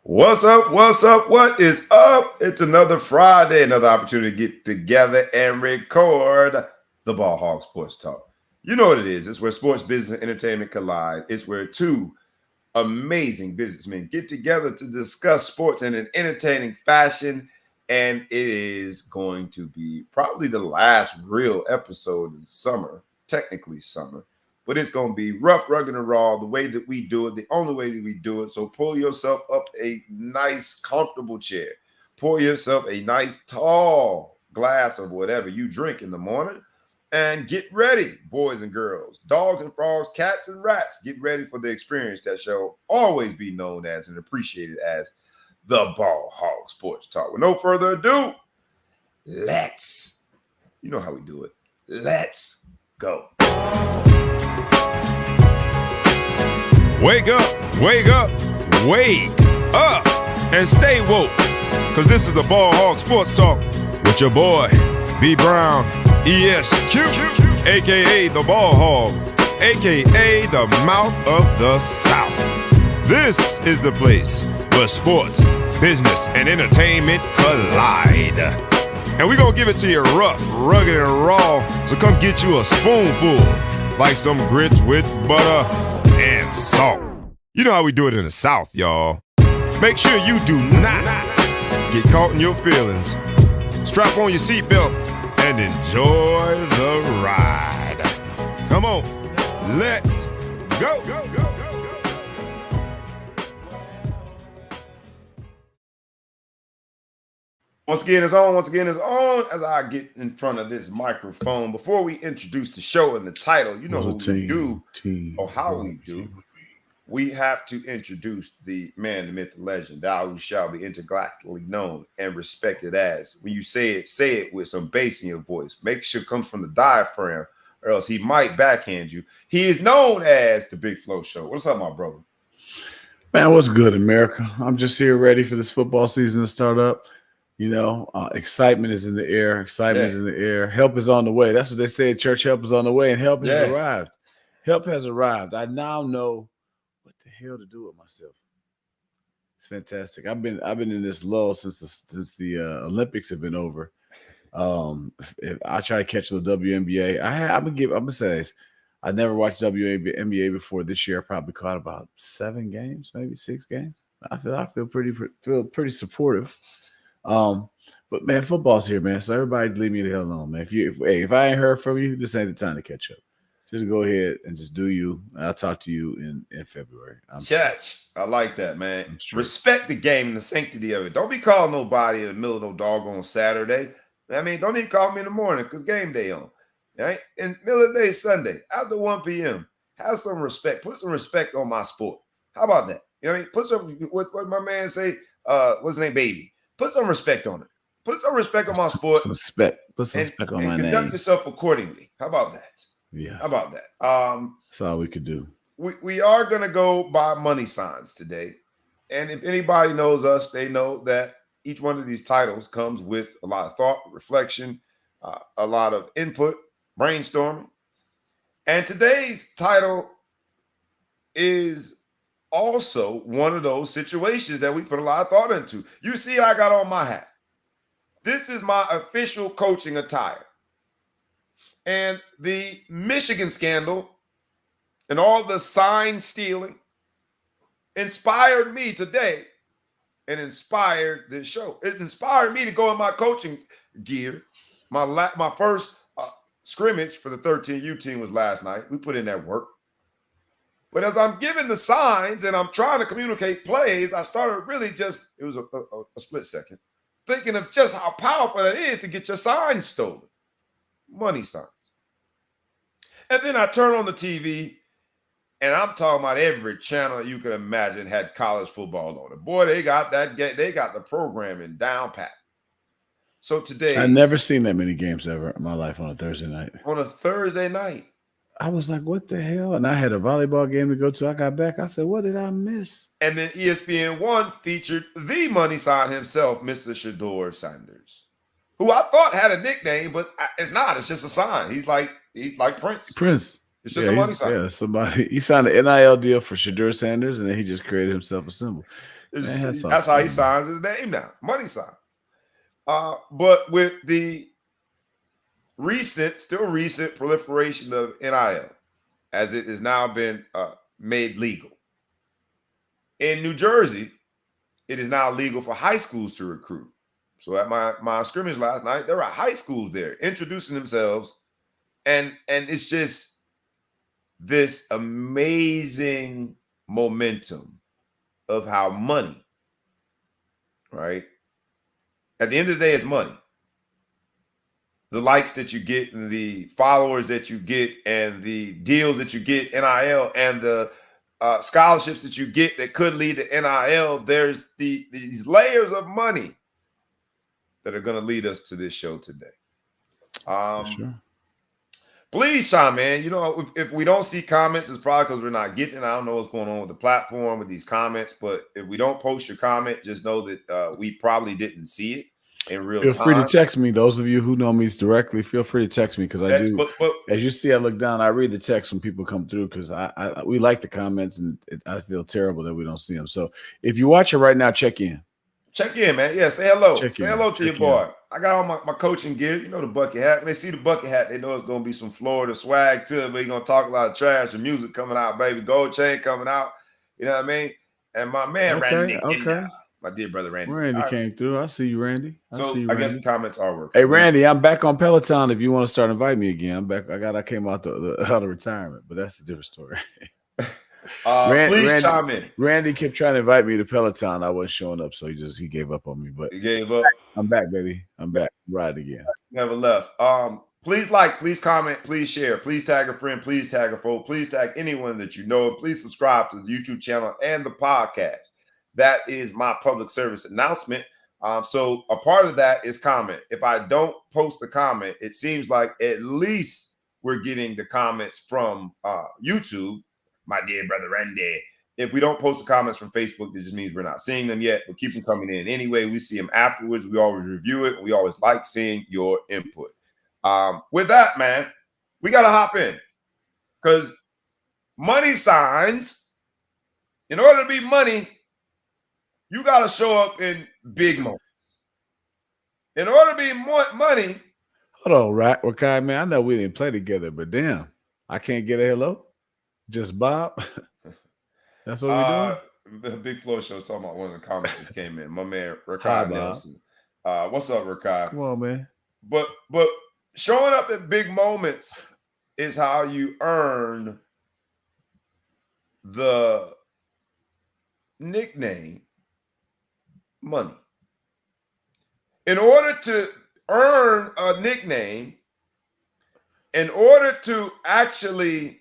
What's up? What's up? What is up? It's another Friday, another opportunity to get together and record the Ball Hog Sports Talk. You know what it is. It's where sports, business, and entertainment collide. It's where two amazing businessmen get together to discuss sports in an entertaining fashion. And it is going to be probably the last real episode in summer, technically summer. But it's going to be rough, rugged, and raw, the way that we do it, the only way that we do it. So pull yourself up a nice, comfortable chair. Pour yourself a nice, tall glass of whatever you drink in the morning. And get ready, boys and girls, dogs and frogs, cats and rats. Get ready for the experience that shall always be known as and appreciated as the Ball Hog Sports Talk. With no further ado, you know how we do it. Let's go. Wake up, wake up, wake up, and stay woke. Because this is the Ball Hog Sports Talk with your boy, B. Brown, ESQ, a.k.a. the Ball Hog, a.k.a. the Mouth of the South. This is the place where sports, business, and entertainment collide. And we're going to give it to you rough, rugged, and raw. So come get you a spoonful, like some grits with butter and salt. You know how we do it in the South, y'all. Make sure you do not get caught in your feelings. Strap on your seatbelt and enjoy the ride. Come on, let's go. Once again, it's on as I get in front of this microphone. Before we introduce the show and the title, you know what we do or how we do. We have to introduce the man, the myth, the legend, thou who shall be intergalactically known and respected as. When you say it with some bass in your voice. Make sure it comes from the diaphragm, or else he might backhand you. He is known as the Big Flow Show. What's up, my brother? Man, what's good, America? I'm just here ready for this football season to start up. You know, excitement is in the air. Is in the air. Help is on the way. That's what they say at church. Help is on the way, and help has arrived. Help has arrived. I now know what the hell to do with myself. It's fantastic. I've been in this lull since the Olympics have been over. If I try to catch the WNBA. I'm gonna say this. I never watched WNBA before. This year, I probably caught about 7 games, maybe 6 games. I feel pretty supportive. But man, football's here, man. So everybody leave me the hell alone, man. If I ain't heard from you, this ain't the time to catch up. Just go ahead and just do you. I'll talk to you in February. Church. I like that, man. Respect the game and the sanctity of it. Don't be calling nobody in the middle of no doggone Saturday. I mean, don't even call me in the morning because game day on. Right? In the middle of the day, Sunday, after 1 p.m. Have some respect. Put some respect on my sport. How about that? You know what I mean? Put some, what my man say, what's his name, baby? Put some respect on it. Put some respect on my sport. Put some respect on my name. Conduct yourself accordingly. How about that? Yeah. How about that? That's all we could do. We are going to go by money signs today. And if anybody knows us, they know that each one of these titles comes with a lot of thought, reflection, a lot of input, brainstorming. And today's title is also one of those situations that we put a lot of thought into. You see, I got on my hat. This is my official coaching attire. And the Michigan scandal and all the sign stealing inspired me today and inspired this show. It inspired me to go in my coaching gear. My first scrimmage for the 13U team was last night. We put in that work. But as I'm giving the signs and I'm trying to communicate plays, I started really it was a split second, thinking of just how powerful it is to get your signs stolen. Money signs. And then I turn on the TV and I'm talking about every channel you can imagine had college football on it. Boy, they got the programming down pat. So today, I've never seen that many games ever in my life on a Thursday night. On a Thursday night. I was like, what the hell? And I had a volleyball game to go to. I got back. I said, what did I miss? And then ESPN1 featured the money sign himself, Mr. Shedeur Sanders, who I thought had a nickname, but it's not. It's just a sign. He's like Prince. It's just Yeah, a money sign. somebody. He signed an NIL deal for Shedeur Sanders, and then he just created himself a symbol. Man, hats off That's to how he him, man. signs his name now. Money sign. But with the still recent proliferation of NIL, as it has now been made legal in New Jersey, it is now legal for high schools to recruit. So at my scrimmage last night, there were high schools there introducing themselves, and it's just this amazing momentum of how money, right? At the end of the day, it's money. The likes that you get and the followers that you get and the deals that you get, NIL, and the scholarships that you get that could lead to NIL. There's these layers of money that are going to lead us to this show today. For sure. Please, Sean, man, if we don't see comments, it's probably because we're not getting it. I don't know what's going on with the platform with these comments, but if we don't post your comment, just know that we probably didn't see it in real Feel free to time. text me. Those of you who know me directly, feel free to text me because I do. But as you see, I look down. I read the text when people come through because we like the comments, and I feel terrible that we don't see them. So if you watch it right now, check in. Check in, man. Yeah, say hello. Say hello to your boy. I got on my coaching gear. You know the bucket hat. When they see the bucket hat, they know it's going to be some Florida swag to it, but you're going to talk a lot of trash. The music coming out, baby. Gold chain coming out. You know what I mean? And my man, Randy. My dear brother, Randy. Randy came through. I see you, Randy. I guess the comments are working. Hey, Randy, I'm back on Peloton. If you want to start inviting me again, I'm back. I came out out of retirement, but that's a different story. Please chime in. Randy kept trying to invite me to Peloton. I wasn't showing up, so he gave up on me. But he gave up. I'm back, baby. I'm back. Ride again. Never left. Please please comment, please share, please tag a friend, please tag a foe, please tag anyone that you know, and please subscribe to the YouTube channel and the podcast. That is my public service announcement. So a part of that is comment. If I don't post the comment, it seems like at least we're getting the comments from YouTube. My dear brother Randy. If we don't post the comments from Facebook, it just means we're not seeing them yet. But keep them coming in anyway. We see them afterwards. We always review it. We always like seeing your input. With that, man, we got to hop in because money signs, in order to be money, you got to show up in big moments. In order to be money. Hold on, Rakai, man. I know we didn't play together, but damn, I can't get a hello. Just Bob. That's what we're doing. Big Flow Show talking about one of the comments just came in. My man Rakai Nelson. What's up, Rakai? Come on, man. But showing up at big moments is how you earn the nickname money. In order to earn a nickname, in order to actually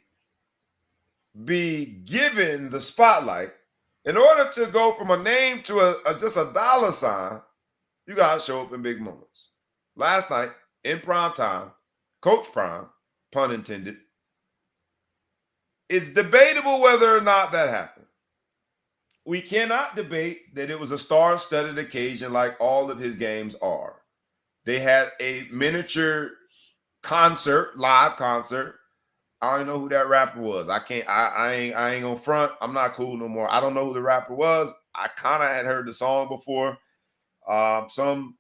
be given the spotlight, in order to go from a name to just a dollar sign, you got to show up in big moments. Last night, in prime time, Coach Prime, pun intended, it's debatable whether or not that happened. We cannot debate that it was a star-studded occasion like all of his games are. They had a miniature concert, live concert. I don't even know who that rapper was. I ain't gonna front. I'm not cool no more. I don't know who the rapper was. I kind of had heard the song before. Some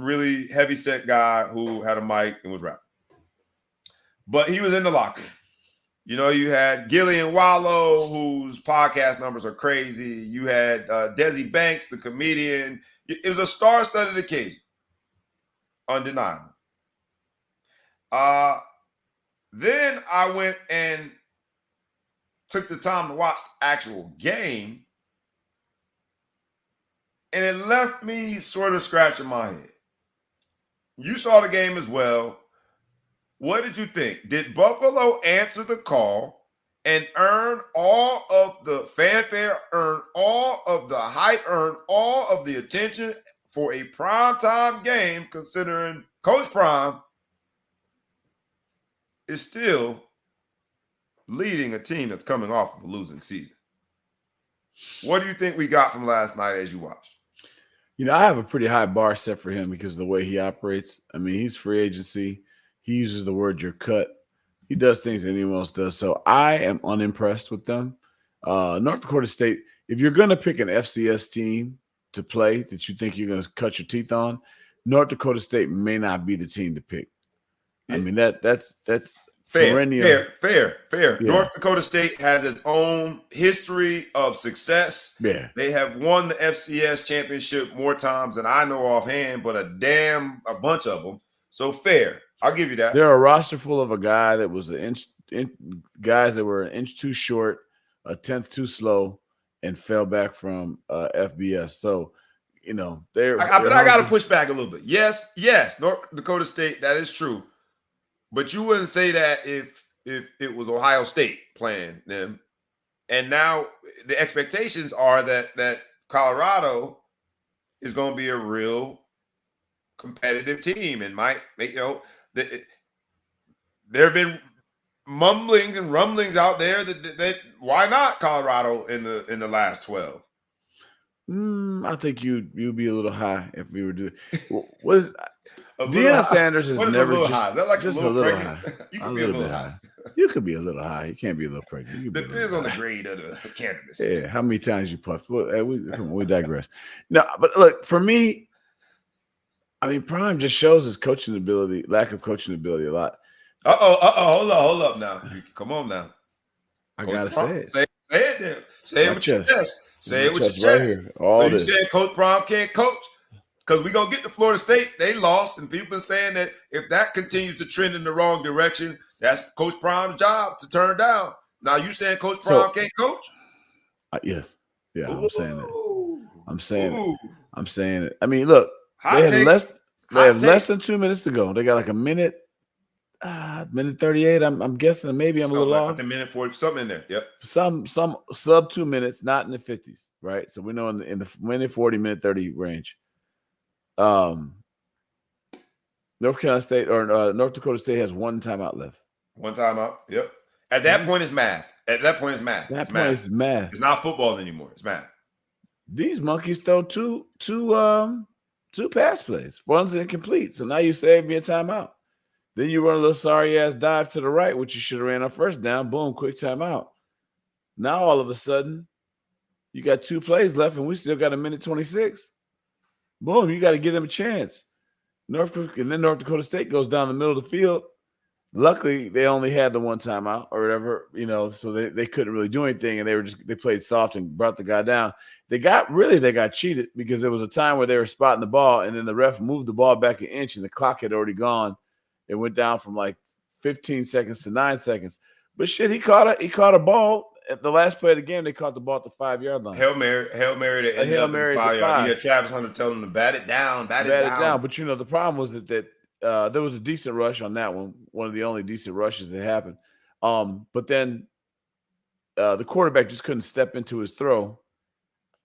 really heavy set guy who had a mic and was rapping. But he was in the locker. You know, you had Gillian Wallow, whose podcast numbers are crazy. You had Desi Banks, the comedian. It was a star-studded occasion. Undeniable. Then I went and took the time to watch the actual game, and it left me sort of scratching my head. You saw the game as well. What did you think? Did Buffalo answer the call and earn all of the fanfare, earn all of the hype, earn all of the attention for a primetime game, considering Coach Prime is still leading a team that's coming off of a losing season? What do you think we got from last night as you watched? You know, I have a pretty high bar set for him because of the way he operates. I mean, he's free agency. He uses the word "you're cut." He does things that anyone else does. So I am unimpressed with them. North Dakota State, if you're going to pick an FCS team to play that you think you're going to cut your teeth on, North Dakota State may not be the team to pick. I mean, that's perennial. Fair. Yeah. North Dakota State has its own history of success. Yeah. They have won the FCS championship more times than I know offhand, but a bunch of them. So fair. I'll give you that. They're a roster full of a guy that was guys that were an inch too short, a tenth too slow, and fell back from FBS. So, but I got to push back a little bit. Yes, North Dakota State, that is true. But you wouldn't say that if it was Ohio State playing them. And now the expectations are that Colorado is going to be a real competitive team and might make, there have been mumblings and rumblings out there that why not Colorado in the last 12? I think you'd be a little high if we were doing. What is Shedeur Sanders is never just high? Is that like just a little high. You could be a little high. You could be a little high. You can't be a little pregnant. Depends on the grade of the cannabis. Yeah, how many times you puffed? Well, we digress. No, but look, for me, I mean, Prime just shows his coaching ability, lack of coaching ability a lot. Hold up now. Come on now. I gotta say it. Say it then. Say it with your chest. Say it with your chest. Right here. All so you said Coach Prime can't coach? Because we're going to get to Florida State. They lost, and people been saying that if that continues to trend in the wrong direction, that's Coach Prime's job to turn down. Now, you saying Coach Prime can't coach? Yes. Yeah, I'm saying that. I'm saying it. I mean, look, they have less than 2 minutes to go. They got like a minute 38. I'm guessing maybe I'm a little off. A minute 40, something in there. Yep. Some sub 2 minutes, not in the 50s, right? So we know in the minute 40, minute 30 range. North Carolina State or North Dakota State has one timeout left. One timeout. Yep. At that point, it's math. It's math. It's not football anymore. It's math. These monkeys throw two pass plays. One's incomplete. So now you save me a timeout. Then you run a little sorry ass dive to the right, which you should have ran on first down. Boom, quick timeout. Now all of a sudden, you got 2 plays left, and we still got a minute 26. Boom, you got to give them a chance. North Dakota State goes down the middle of the field. Luckily, they only had the one timeout or whatever, so they couldn't really do anything, and they played soft and brought the guy down. They got cheated because there was a time where they were spotting the ball, and then the ref moved the ball back an inch, and the clock had already gone. It went down from like 15 seconds to 9 seconds. But shit, he caught a ball at the last play of the game. They caught the ball at the 5-yard line. Hail Mary to end up in the 5 yard. He had Travis Hunter telling him to bat it down. Bat it down. But the problem was that there was a decent rush on that one of the only decent rushes that happened. But then the quarterback just couldn't step into his throw.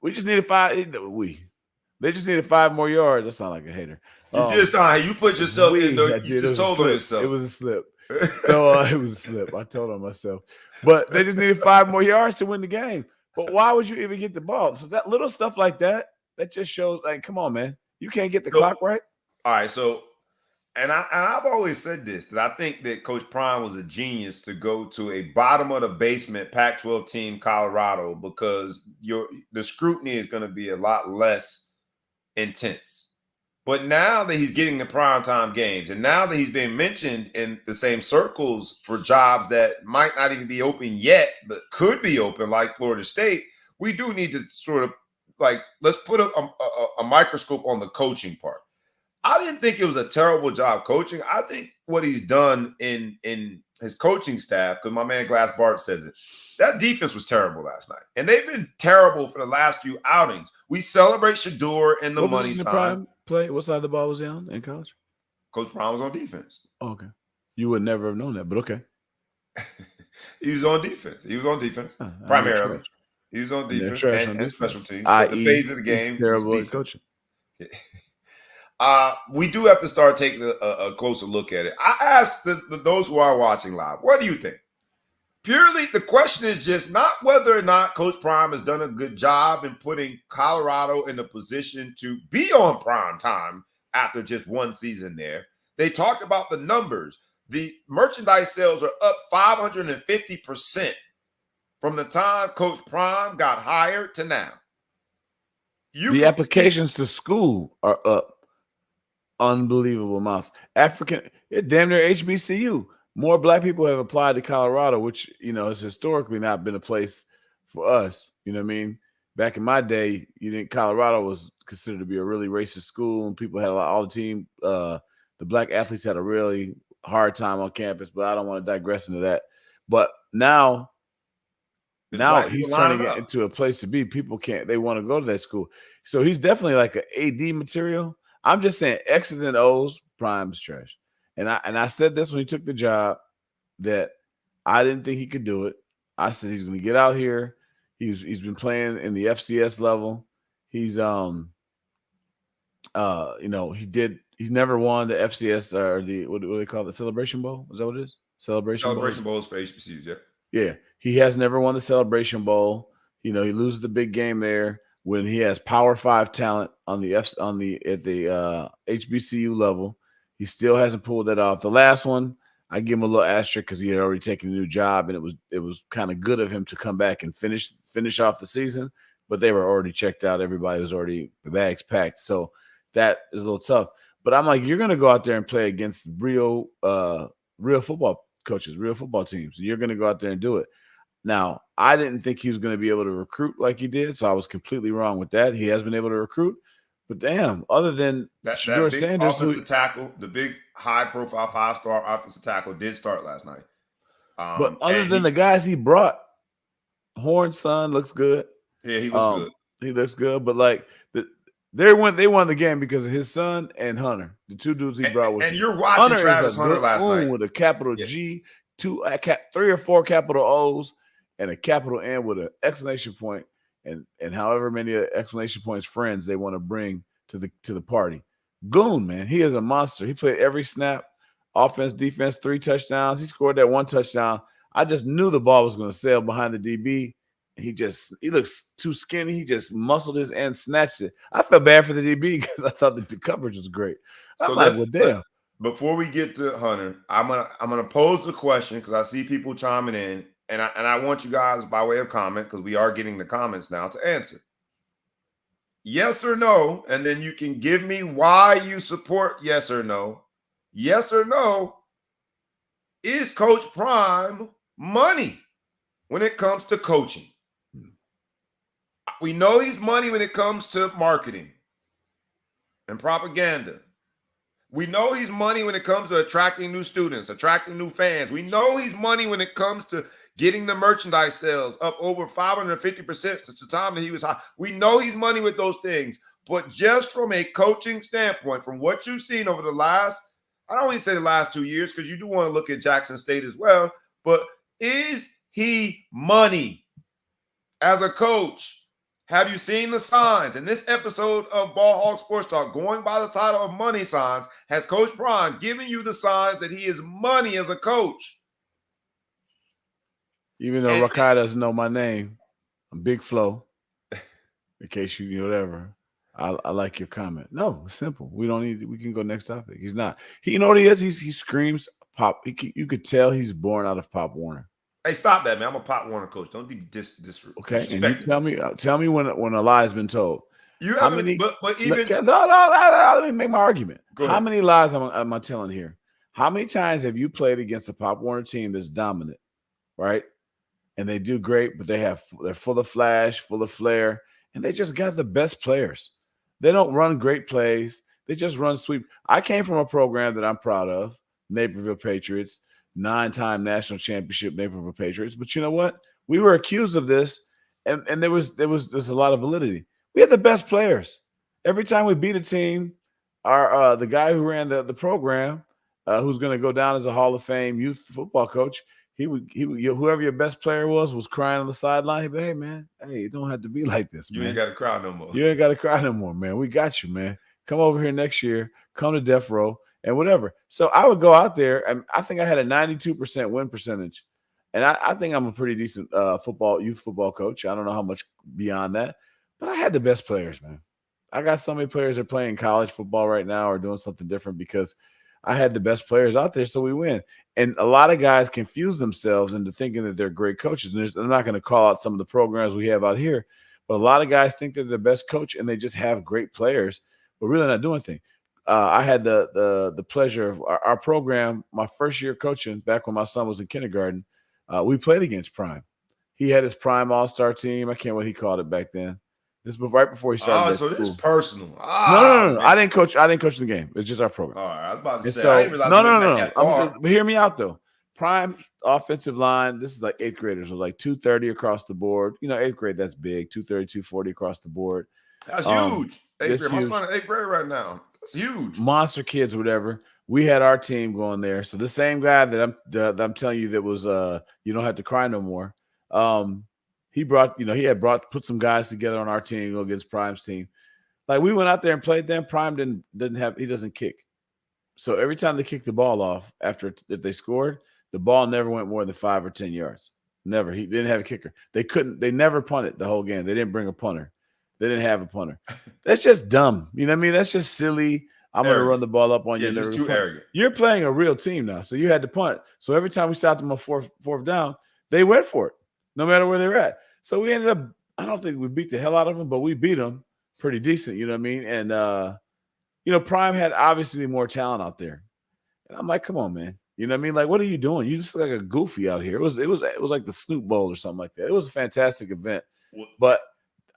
They just needed 5 more yards. That sounds like a hater. You did sound like you put yourself in there. You just told on yourself. It was a slip. So it was a slip. I told on myself. But they just needed 5 more yards to win the game. But why would you even get the ball? So that little stuff like that just shows, like, come on, man. You can't get the clock right? All right, so and I've always said this, that I think that Coach Prime was a genius to go to a bottom of the basement Pac-12 team, Colorado, because the scrutiny is going to be a lot less intense. But now that he's getting the primetime games, and now that he's being mentioned in the same circles for jobs that might not even be open yet, but could be open, like Florida State, we do need to sort of let's put a microscope on the coaching part. I didn't think it was a terrible job coaching. I think what he's done in his coaching staff, because my man Glass Bart says it, that defense was terrible last night. And they've been terrible for the last few outings. We celebrate Shedeur in the money sign. What side of the ball was he on in college? Coach Prime was on defense. Oh, okay. You would never have known that, but okay. He was on defense. Primarily. He was on defense and special teams. The phase of the game. Terrible at coaching. We do have to start taking a closer look at it. I asked those who are watching live, what do you think? Purely, the question is just not whether or not Coach Prime has done a good job in putting Colorado in a position to be on prime time after just one season there. They talked about the numbers. The merchandise sales are up 550% from the time Coach Prime got hired to now. You The can see applications to school are up unbelievable amounts. Damn near HBCU. More black people have applied to Colorado, which has historically not been a place for us. You know what I mean? Back in my day, Colorado was considered to be a really racist school, and people had all the team. The black athletes had a really hard time on campus, but I don't want to digress into that. But now there's black he's people turning lining it up. into a place to be. People they want to go to that school. So he's definitely like an AD material. I'm just saying X's and O's, Prime's trash. And I said this when he took the job, that I didn't think he could do it. I said he's going to get out here. He's been playing in the FCS level. He's he's never won the FCS or the what do they call it? The Celebration Bowl? Is that what it is? Celebration Bowls for HBCUs, yeah. Yeah, he has never won the Celebration Bowl. He loses the big game there when he has Power 5 talent at the HBCU level. He still hasn't pulled that off. The last one, I give him a little asterisk because he had already taken a new job, and it was kind of good of him to come back and finish off the season. But they were already checked out. Everybody was already bags packed. So that is a little tough. But I'm like, you're going to go out there and play against real football coaches, real football teams. You're going to go out there and do it. Now, I didn't think he was going to be able to recruit like he did, so I was completely wrong with that. He has been able to recruit, but damn, other than that big Sanders, offensive tackle, the big high-profile 5-star offensive tackle did start last night. But other than the guys he brought, Horn's son looks good. Yeah, he looks good. He looks good, but like they won the game because of his son and Hunter, the two dudes he brought with him. And you're watching Travis Hunter last night with a capital G, 3 or 4 capital O's, and a capital N with an exclamation point, and however many exclamation points friends they want to bring to the party. Goon, man, he is a monster. He played every snap, offense, defense, 3 touchdowns. He scored that 1 touchdown. I just knew the ball was going to sail behind the DB. He looks too skinny. He just muscled his and snatched it. I felt bad for the DB because I thought that the coverage was great. I'm like, well, damn. Before we get to Hunter, I'm gonna pose the question because I see people chiming in, and I want you guys by way of comment, because we are getting the comments now, to answer. Yes or no, and then you can give me why you support yes or no. Yes or no, is Coach Prime money when it comes to coaching? We know he's money when it comes to marketing and propaganda. We know he's money when it comes to attracting new students, attracting new fans. We know he's money when it comes to getting the merchandise sales up over 550% since the time that he was high. We know he's money with those things. But just from a coaching standpoint, from what you've seen over the last, I don't even say the last 2 years, because you do want to look at Jackson State as well, but is he money as a coach? Have you seen the signs? In this episode of Ball Hog Sports Talk, going by the title of Money Signs, has Coach Prime given you the signs that he is money as a coach? Even though Rakai doesn't know my name, I'm Big Flo. In case you whatever. I like your comment. No, it's simple. We can go next topic. He's not. You know what he is? He screams Pop. You could tell he's born out of Pop Warner. Hey, stop that, man. I'm a Pop Warner coach. Don't be okay, and you tell me when a lie has been told. You haven't, but even no, let me make my argument. How many lies am I telling here? How many times have you played against a Pop Warner team that's dominant, right? And they do great, but they're full of flash, full of flair, and they just got the best players. They don't run great plays. They just run sweep. I came from a program that I'm proud of, Naperville Patriots, 9-time national championship Naperville Patriots. But you know what? We were accused of this, and there's a lot of validity. We had the best players. Every time we beat a team, the guy who ran the program, who's going to go down as a Hall of Fame youth football coach, he would whoever your best player was crying on the sideline. He'd be, hey man, you don't have to be like this, man. You ain't got to cry no more. You ain't got to cry no more, man. We got you, man. Come over here next year. Come to Death Row and whatever. So I would go out there, and I think I had a 92% win percentage, and I think I'm a pretty decent youth football coach. I don't know how much beyond that, but I had the best players, man. I got so many players that are playing college football right now or doing something different because I had the best players out there, so we win. And a lot of guys confuse themselves into thinking that they're great coaches. And I'm not going to call out some of the programs we have out here, but a lot of guys think they're the best coach and they just have great players, but really not doing anything. I had the pleasure of our program, my first year coaching, back when my son was in kindergarten. We played against Prime. He had his Prime All-Star team. I can't remember what he called it back then. This was right before he started. Oh, so this is personal. No. I didn't coach. I didn't coach the game. It's just our program. All right, I was about to say. So, I didn't realize that far. But hear me out though. Prime offensive line. This is like eighth graders. So like 230 across the board. You know, eighth grade, that's big. 230, 240 across the board. That's huge. My son in eighth grade right now. That's huge. Monster kids, or whatever. We had our team going there. So the same guy that I'm telling you that was you don't have to cry no more. He put some guys together on our team to go against Prime's team. Like we went out there and played them. Prime he doesn't kick. So every time they kicked the ball off if they scored, the ball never went more than 5 or 10 yards. Never. He didn't have a kicker. They never punted the whole game. They didn't bring a punter. They didn't have a punter. That's just dumb. You know what I mean? That's just silly. I'm going to run the ball up on you. Just too arrogant. You're playing a real team now, so you had to punt. So every time we stopped them on fourth down, they went for it, no matter where they were at. So we ended up, I don't think we beat the hell out of them, but we beat them pretty decent, you know what I mean? And, Prime had obviously more talent out there. And I'm like, come on, man. You know what I mean? Like, what are you doing? You just look like a goofy out here. It was like the Snoop Bowl or something like that. It was a fantastic event. But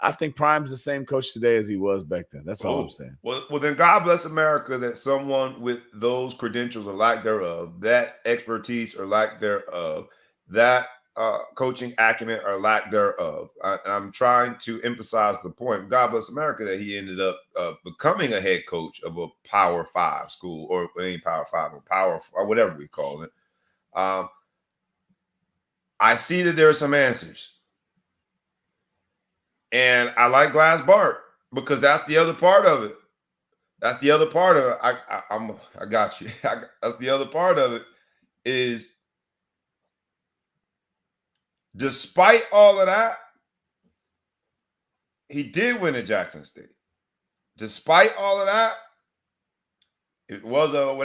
I think Prime's the same coach today as he was back then. That's all I'm saying. Well, then God bless America that someone with those credentials or lack thereof, that expertise or lack thereof, that coaching acumen or lack thereof. I'm trying to emphasize the point. God bless America that he ended up becoming a head coach of a Power 5 school, or any Power 5 or Power, or whatever we call it. I see that there are some answers. And I like Glass Bart because that's the other part of it. That's the other part of it. I got you. That's the other part of it is, despite all of that, he did win at Jackson State. Despite all of that, it was a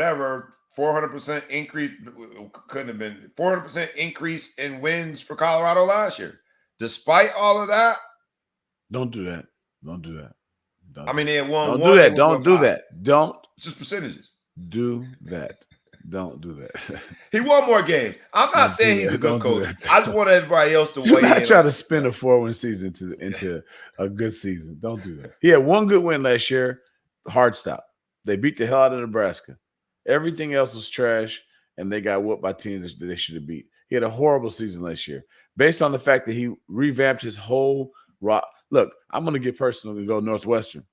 400% increase. Couldn't have been 400% increase in wins for Colorado last year. Despite all of that, don't do that. Don't do that. They had won. Don't do that. Don't do that. Don't. It's just percentages. Do that. Don't do that. He won more games. I'm not saying he's a good coach. I just want everybody else to weigh in. Not try to spin a 4-win season into a good season. Don't do that. He had one good win last year. Hard stop. They beat the hell out of Nebraska. Everything else was trash, and they got whooped by teams that they should have beat. He had a horrible season last year, based on the fact that he revamped his whole rock. Look, I'm going to get personal and go Northwestern.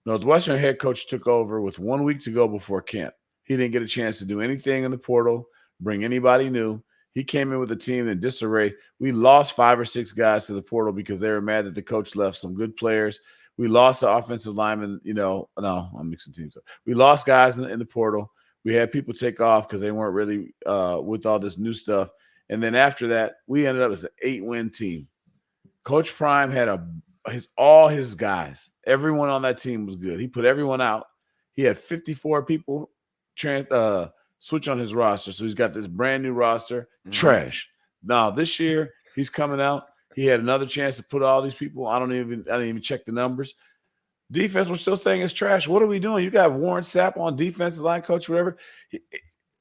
Northwestern head coach took over with 1 week to go before camp. He didn't get a chance to do anything in the portal, bring anybody new. He came in with a team in disarray. We lost 5 or 6 guys to the portal because they were mad that the coach left some good players. We lost the offensive lineman, no, I'm mixing teams up. We lost guys in the portal. We had people take off because they weren't really with all this new stuff. And then after that, we ended up as an 8-win team. Coach Prime had all his guys. Everyone on that team was good. He put everyone out. He had 54 people switch on his roster. So he's got this brand new roster. Trash. Now this year he's coming out. He had another chance to put all these people. I didn't even check the numbers. Defense, we're still saying it's trash. What are we doing? You got Warren Sapp on defensive line coach, whatever.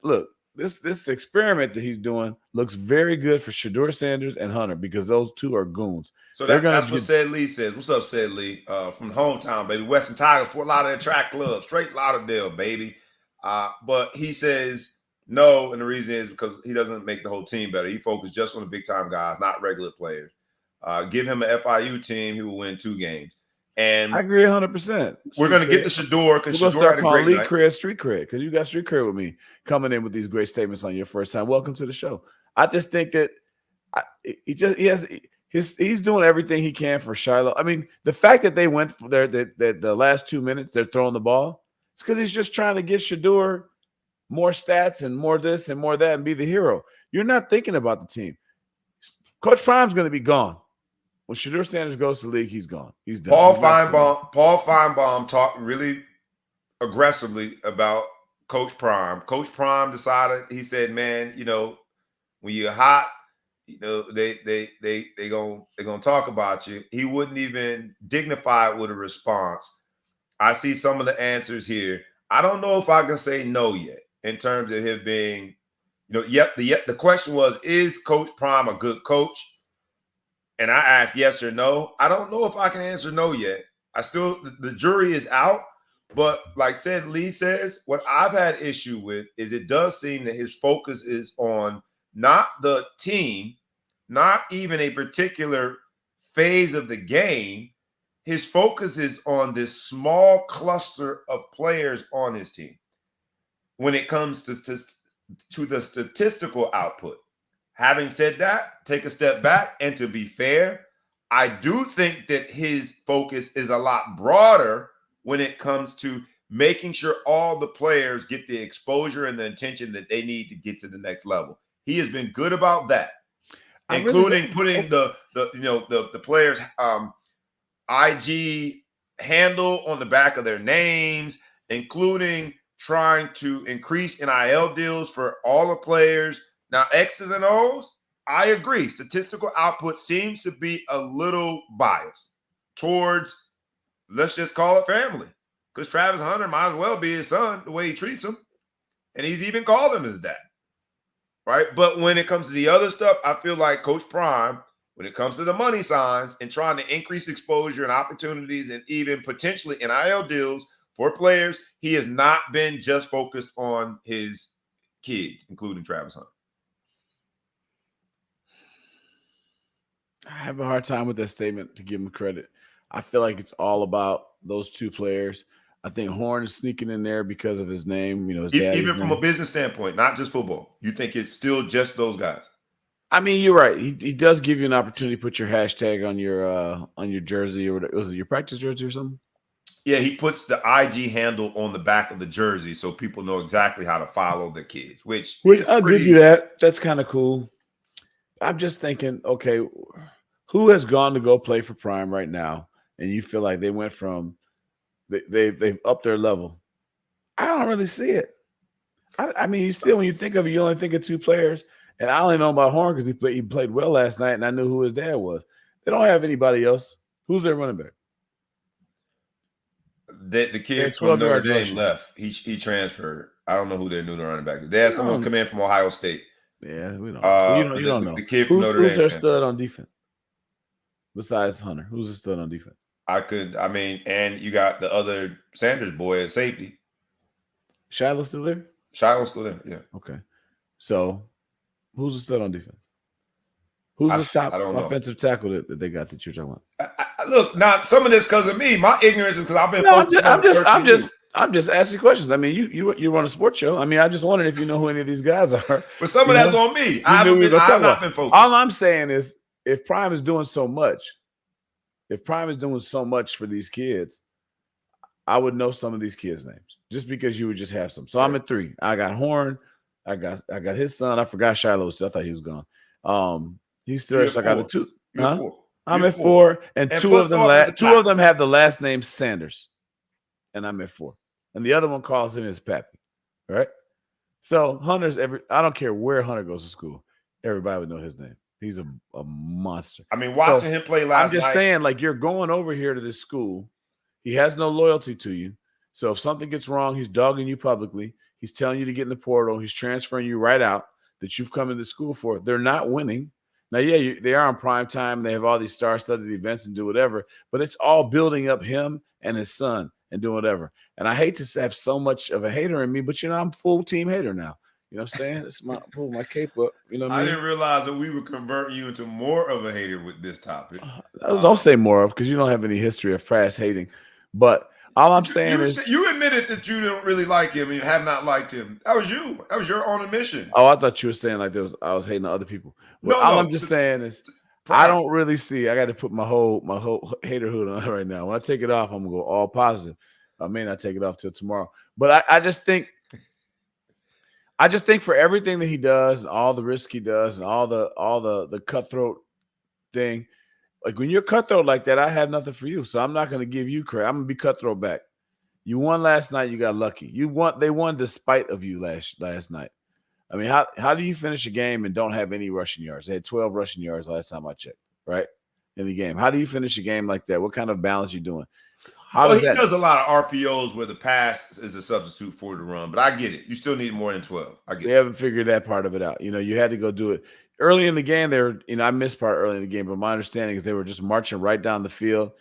Look, this experiment that he's doing looks very good for Shedeur Sanders and Hunter because those two are goons. So that's what Said Lee says. What's up, Said Lee? From the hometown, baby. Western Tigers, Fort Lauderdale Track Club, straight Lauderdale, baby. But he says no, and the reason is because he doesn't make the whole team better. He focuses just on the big-time guys, not regular players. Give him an FIU team, he will win 2 games. And I agree 100%. We're going to get the Shedeur because Shedeur start had a great night. Cred, street cred, because you got street cred with me coming in with these great statements on your first time. Welcome to the show. I just think that he's doing everything he can for Shiloh. I mean, the fact that they went for the last 2 minutes, they're throwing the ball, it's because he's just trying to get Shedeur more stats and more this and more that and be the hero. You're not thinking about the team. Coach Prime's going to be gone. When Shedeur Sanders goes to the league, he's gone. He's done. Paul Feinbaum talked really aggressively about Coach Prime. Coach Prime decided. He said, "Man, when you're hot, they gonna talk about you." He wouldn't even dignify it with a response. I see some of the answers here. I don't know if I can say no yet in terms of him being, yep. The question was, is Coach Prime a good coach? And I asked yes or no. I don't know if I can answer no yet. The jury is out. But like Lee says, what I've had issue with is it does seem that his focus is on not the team, not even a particular phase of the game. His focus is on this small cluster of players on his team when it comes to the statistical output. Having said that, take a step back, and to be fair, I do think that his focus is a lot broader when it comes to making sure all the players get the exposure and the attention that they need to get to the next level. He has been good about that, including putting the players' IG handle on the back of their names, including trying to increase NIL deals for all the players. Now, X's and O's, I agree. Statistical output seems to be a little biased towards, let's just call it family. Because Travis Hunter might as well be his son, the way he treats him. And he's even called him his dad. Right? But when it comes to the other stuff, I feel like Coach Prime, when it comes to the money signs and trying to increase exposure and opportunities and even potentially NIL deals for players, he has not been just focused on his kids, including Travis Hunter. I have a hard time with that statement, to give him credit. I feel like it's all about those two players. I think Horn is sneaking in there because of his name, his dad's even from name. a business standpoint, not just football. You think it's still just those guys? I mean, you're right. He does give you an opportunity to put your hashtag on your jersey, or was it your practice jersey or something? Yeah, he puts the IG handle on the back of the jersey so people know exactly how to follow the kids, which I'll give you that. That's kind of cool. I'm just thinking, okay, who has gone to go play for Prime right now, and you feel like they went from they've upped their level? I don't really see it. I mean, when you think of it, you only think of two players, and I only know about Horn because he played well last night, and I knew who his dad was. They don't have anybody else. Who's their running back? The kid from Notre Dame left. He transferred. I don't know who their new running back is. They had someone come in from Ohio State. Yeah, we don't. You don't know. The kid from Notre Dame. Who's their stud on defense? Besides Hunter, who's the stud on defense? And you got the other Sanders boy at safety. Shiloh's still there? Shiloh's still there, yeah. Okay. So, who's the stud on defense? Who's the top offensive tackle that they got that you're talking about? Look, now some of this because of me. My ignorance is because I've been focused. I'm just asking questions. I mean, you run a sports show. I mean, I just wondered if you know who any of these guys are. But some of that's on me. I've not been focused. All I'm saying is, if Prime is doing so much for these kids, I would know some of these kids' names just because you would just have some. So I'm at 3. I got Horn. I got his son. I forgot Shiloh. So I thought he was gone. He's still. So I got the 2. I'm at 4, and two of them have the last name Sanders, and I'm at 4. And the other one calls him his pappy, right? So Hunter's I don't care where Hunter goes to school, everybody would know his name. He's a monster. I mean, watching him play last night. I'm just saying, like, you're going over here to this school. He has no loyalty to you. So if something gets wrong, he's dogging you publicly. He's telling you to get in the portal. He's transferring you right out that you've come into school for. They're not winning. Now, yeah, they are on prime time. They have all these star-studded events and do whatever. But it's all building up him and his son and doing whatever. And I hate to have so much of a hater in me, but, I'm full team hater now. You know what I'm saying? It's pull my cape up. You know what I mean? I didn't realize that we would convert you into more of a hater with this topic. Don't say more of, because you don't have any history of past hating. But all I'm saying is, you admitted that you don't really like him and you have not liked him. That was you. That was your own admission. Oh, I thought you were saying like I was hating on other people. But I'm just saying is, I don't really see. I got to put my whole hater hood on right now. When I take it off, I'm gonna go all positive. I may not take it off till tomorrow, but I just think for everything that he does and all the risk he does and all the cutthroat thing, like when you're cutthroat like that, I have nothing for you. So I'm not going to give you credit. I'm going to be cutthroat back. You won last night. You got lucky. They won despite of you last night. I mean, how do you finish a game and don't have any rushing yards? They had 12 rushing yards last time I checked, right? In the game. How do you finish a game like that? What kind of balance you doing? How Well, does he that? does a lot of RPOs where the pass is a substitute for the run, but I get it. You still need more than 12. I get They it. haven't figured that part of it out. You had to go do it early in the game. They were, I missed part early in the game, but my understanding is they were just marching right down the field.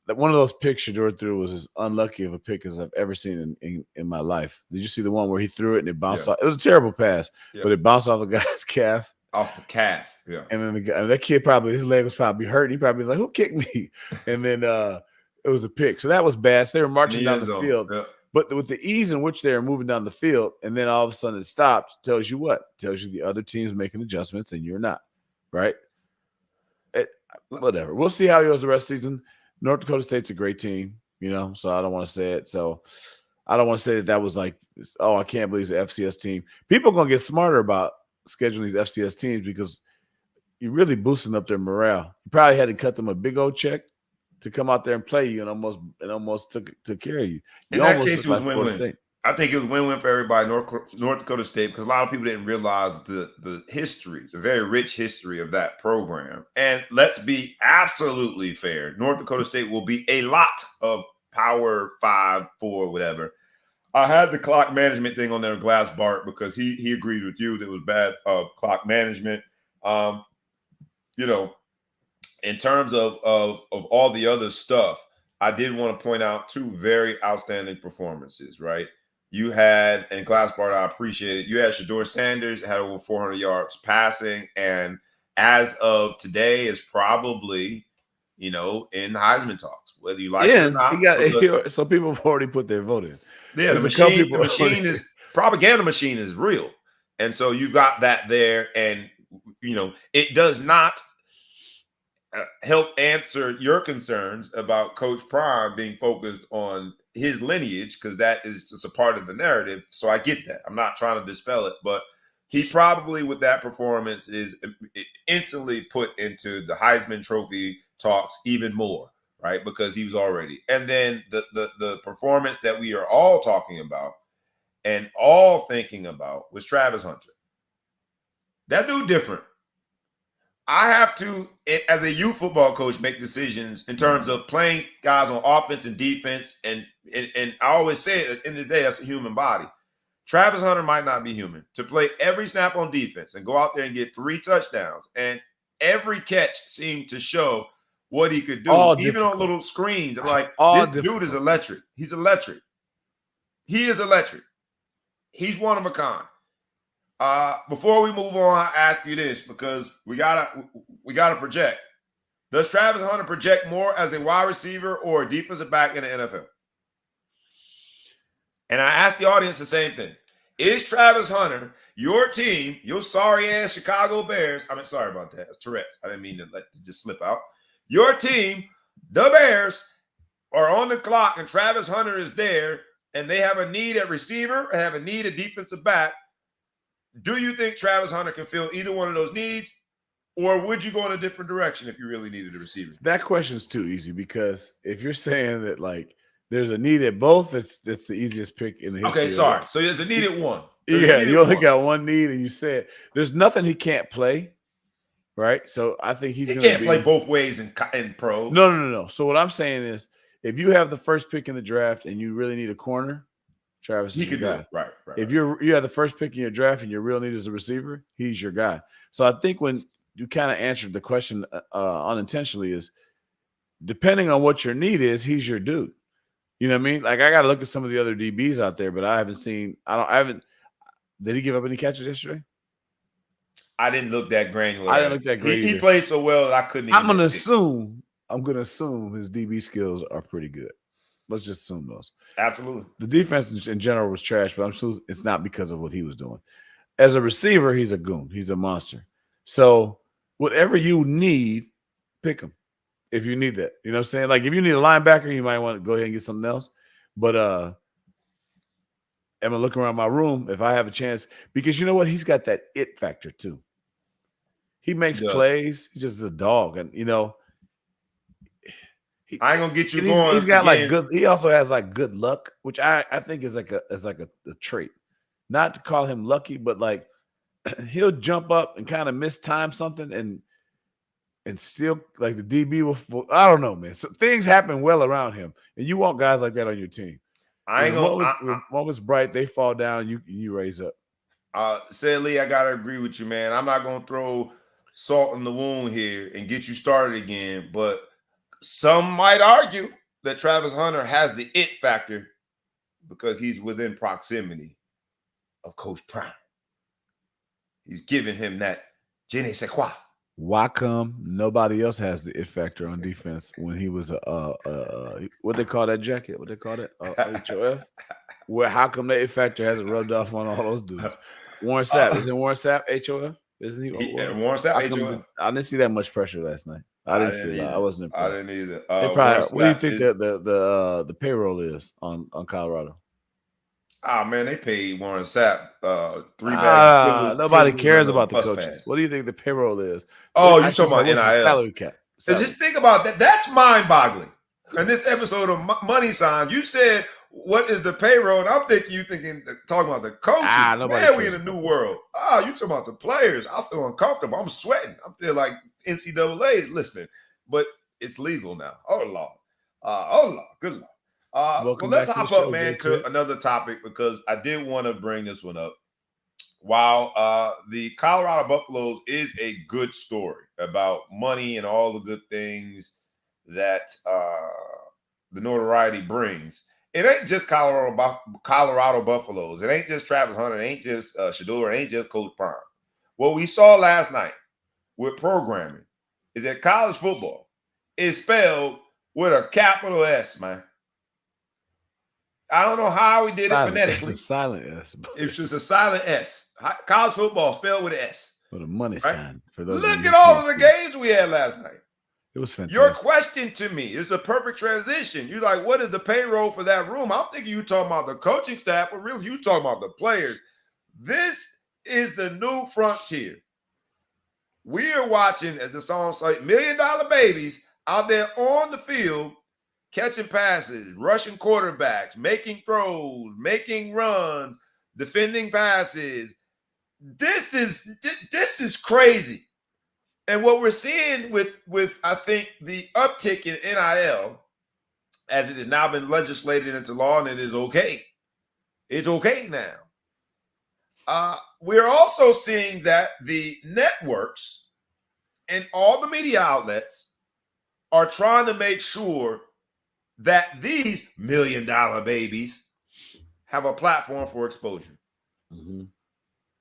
That one of those picks Shedeur threw was as unlucky of a pick as I've ever seen in my life. Did you see the one where he threw it and it bounced off? It was a terrible pass, but it bounced off the guy's calf. Off the calf, yeah. And then that kid his leg was probably hurt. And he probably was like, "Who kicked me?" And then it was a pick. So that was bad. So they were marching down the field. Yeah. But with the ease in which they are moving down the field, and then all of a sudden it stops, tells you what? Tells you the other team's making adjustments and you're not, right? Whatever. We'll see how he goes the rest of the season. North Dakota State's a great team, so I don't want to say it. So I don't want to say that was like, oh, I can't believe it's an FCS team. People are going to get smarter about scheduling these FCS teams because you're really boosting up their morale. You probably had to cut them a big old check to come out there and play you and almost took care of you. In that case, it was win-win. I think it was win-win for everybody, North Dakota State, because a lot of people didn't realize the history, the very rich history of that program. And let's be absolutely fair. North Dakota State will be a lot of Power 5, 4, whatever. I had the clock management thing on there, Glass Bart, because he agrees with you that it was bad clock management. In terms of all the other stuff, I did want to point out two very outstanding performances, right? You had, and Glass Bart, I appreciate it. You had Shedeur Sanders, had over 400 yards passing, and as of today is probably, in Heisman talks, whether you like it or not. So people have already put their vote in. Yeah, the machine is propaganda machine is real. And so you got that there, and it does not help answer your concerns about Coach Prime being focused on his lineage, because that is just a part of the narrative. So I get that. I'm not trying to dispel it, but he probably, with that performance, is instantly put into the Heisman Trophy talks even more, right? Because he was already. And then the performance that we are all talking about and all thinking about was Travis Hunter. That dude different. I have to, as a youth football coach, make decisions in terms of playing guys on offense and defense. And I always say at the end of the day, that's a human body. Travis Hunter might not be human. To play every snap on defense and go out there and get 3 touchdowns, and every catch seemed to show what he could do, even on little screens. I'm like, this dude is electric. He's electric. He is electric. He's one of a kind. Before we move on, I ask you this, because we gotta project. Does Travis Hunter project more as a wide receiver or a defensive back in the NFL? And I ask the audience the same thing. Is Travis Hunter, your team, your sorry ass Chicago Bears? I mean, sorry about that. It's Tourette's. I didn't mean to let it just slip out. Your team, the Bears, are on the clock, and Travis Hunter is there, and they have a need at receiver and have a need at defensive back. Do you think Travis Hunter can fill either one of those needs, or would you go in a different direction if you really needed a receiver? That question is too easy, because if you're saying that like there's a need at both, it's the easiest pick in the history. Okay, sorry. So there's a need at one. You only got one need, and you said there's nothing he can't play, right? So I think he can't play both ways in pro. No. So what I'm saying is, if you have the first pick in the draft and you really need a corner, Travis is your guy. Right. If you have the first pick in your draft and your real need is a receiver, he's your guy. So I think when you kind of answered the question unintentionally is, depending on what your need is, he's your dude. You know what I mean? Like, I got to look at some of the other DBs out there, but I haven't. Did he give up any catches yesterday? I didn't look that granular. I didn't look that great. He played so well that I couldn't. I'm gonna assume his DB skills are pretty good. Let's just assume those. Absolutely. The defense in general was trash, but I'm sure it's not because of what he was doing. As a receiver, he's a goon. He's a monster. So whatever you need, pick him if you need that. You know what I'm saying? Like, if you need a linebacker, you might want to go ahead and get something else. But I'm going to look around my room if I have a chance, because you know what? He's got that it factor too. He makes plays. He's just a dog. And, I ain't gonna get you He's going got like again. good. He also has like good luck, which I think is like a trait. Not to call him lucky, but like he'll jump up and kind of mistime something and still like the DB will. I don't know, man. So things happen well around him, and you want guys like that on your team. I When ain't the gonna. moment's bright, they fall down. You raise up. Sadly, I gotta agree with you, man. I'm not gonna throw salt in the wound here and get you started again, but some might argue that Travis Hunter has the it factor because he's within proximity of Coach Prime. He's giving him that je ne sais quoi. Why come nobody else has the it factor on defense when he was what they call that jacket? What they call that? HOF. Where how come the it factor hasn't rubbed off on all those dudes? Warren Sapp, isn't Warren Sapp HOF? Isn't he? Warren Sapp HOF. I didn't see that much pressure last night. I didn't see a lot. I wasn't impressed. I didn't either. They probably. What do you think the payroll is on Colorado? Ah, man, they paid Warren Sapp 3 bags. Nobody cares about the coaches. Pass. What do you think the payroll is? Oh, you talking about NIL? Salary cap. Salary. Just think about that. That's mind-boggling. In this episode of Money Sign, you said, "What is the payroll?" And I'm thinking, talking about the coaches. Man, we in a new world. You talking about the players? I feel uncomfortable. I'm sweating. I feel like NCAA listening, but it's legal now. Oh Lord, good Lord. Well, let's hop up, man, to another topic because I did want to bring this one up. While the Colorado Buffaloes is a good story about money and all the good things that the notoriety brings, it ain't just Colorado Buffaloes. It ain't just Travis Hunter. It ain't just Shedeur. It ain't just Coach Prime. What we saw last night with programming is that college football is spelled with a capital S, man. I don't know how we did it phonetically. It's a silent S. It's just a silent S. College football spelled with an S. With a money sign. For those Look at all of the games we had last night. It was fantastic. Your question to me is a perfect transition. You're like, what is the payroll for that room? I'm thinking you talking about the coaching staff, but really you talking about the players. This is the new frontier. We are watching, as the song says, $1 million babies out there on the field catching passes, rushing quarterbacks, making throws, making runs, defending passes. This is crazy. And what we're seeing with I think the uptick in NIL, as it has now been legislated into law, and it is okay. It's okay now. We're also seeing that the networks and all the media outlets are trying to make sure that these $1 million babies have a platform for exposure. Mm-hmm.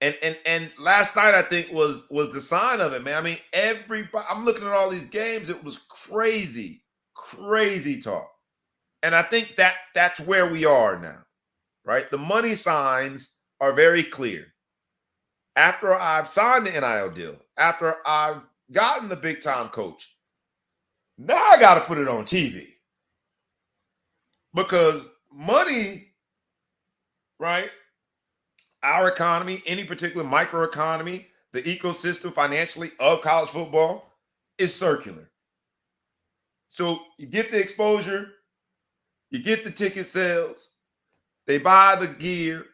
And last night I think was the sign of it, man. I mean, everybody. I'm looking at all these games. It was crazy talk, and I think that's where we are now, right? The money signs are very clear. After I've signed the NIL deal, after I've gotten the big time coach, now I got to put it on TV. Because money, right? Our economy, any particular microeconomy, the ecosystem financially of college football is circular. So you get the exposure, you get the ticket sales, they buy the gear,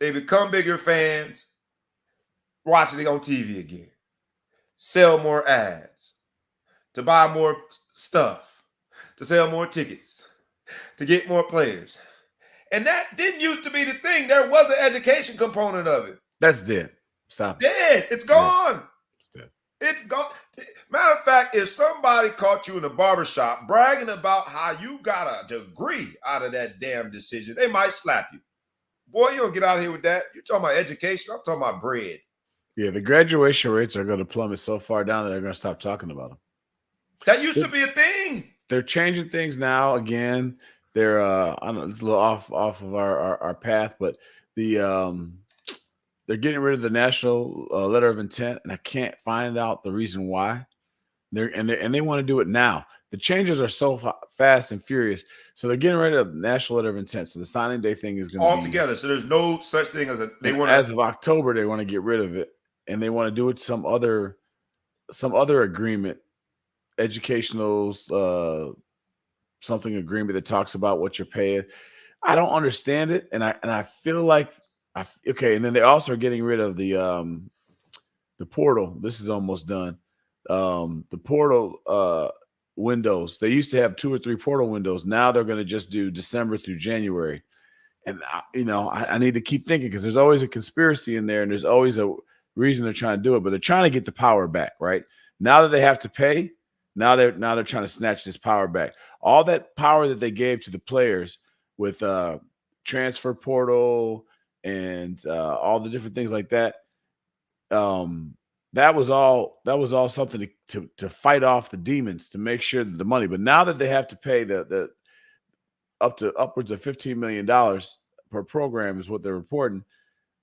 they become bigger fans, watching it on TV again, sell more ads, to buy more stuff, to sell more tickets, to get more players. And that didn't used to be the thing. There was an education component of it. That's dead. Stop. Dead. It's gone. It's dead. It's gone. Matter of fact, if somebody caught you in a barbershop bragging about how you got a degree out of that damn decision, they might slap you. Boy, you don't get out of here with that. You're talking about education. I'm talking about bread. Yeah, the graduation rates are going to plummet so far down that they're going to stop talking about them. That used to be a thing. They're changing things now again. They're I don't know, it's a little off of our path, but they're getting rid of the national letter of intent, and I can't find out the reason why. They want to do it now. The changes are so fast and furious, so they're getting rid of the national letter of intent. So the signing day thing is going to all together. So there's no such thing as as of October they want to get rid of it, and they want to do it some other agreement, educational something agreement that talks about what you're paying. I don't understand it, and I feel like okay. And then they also are getting rid of the portal. This is almost done. The portal windows. They used to have 2 or 3 portal windows. Now they're going to just do December through January. And I need to keep thinking because there's always a conspiracy in there, and there's always a reason they're trying to do it. But they're trying to get the power back, right? Now that they have to pay, they're trying to snatch this power back. All that power that they gave to the players with transfer portal and all the different things like that. That was all something to fight off the demons, to make sure that the money. But now that they have to pay the up to upwards of $15 million per program is what they're reporting.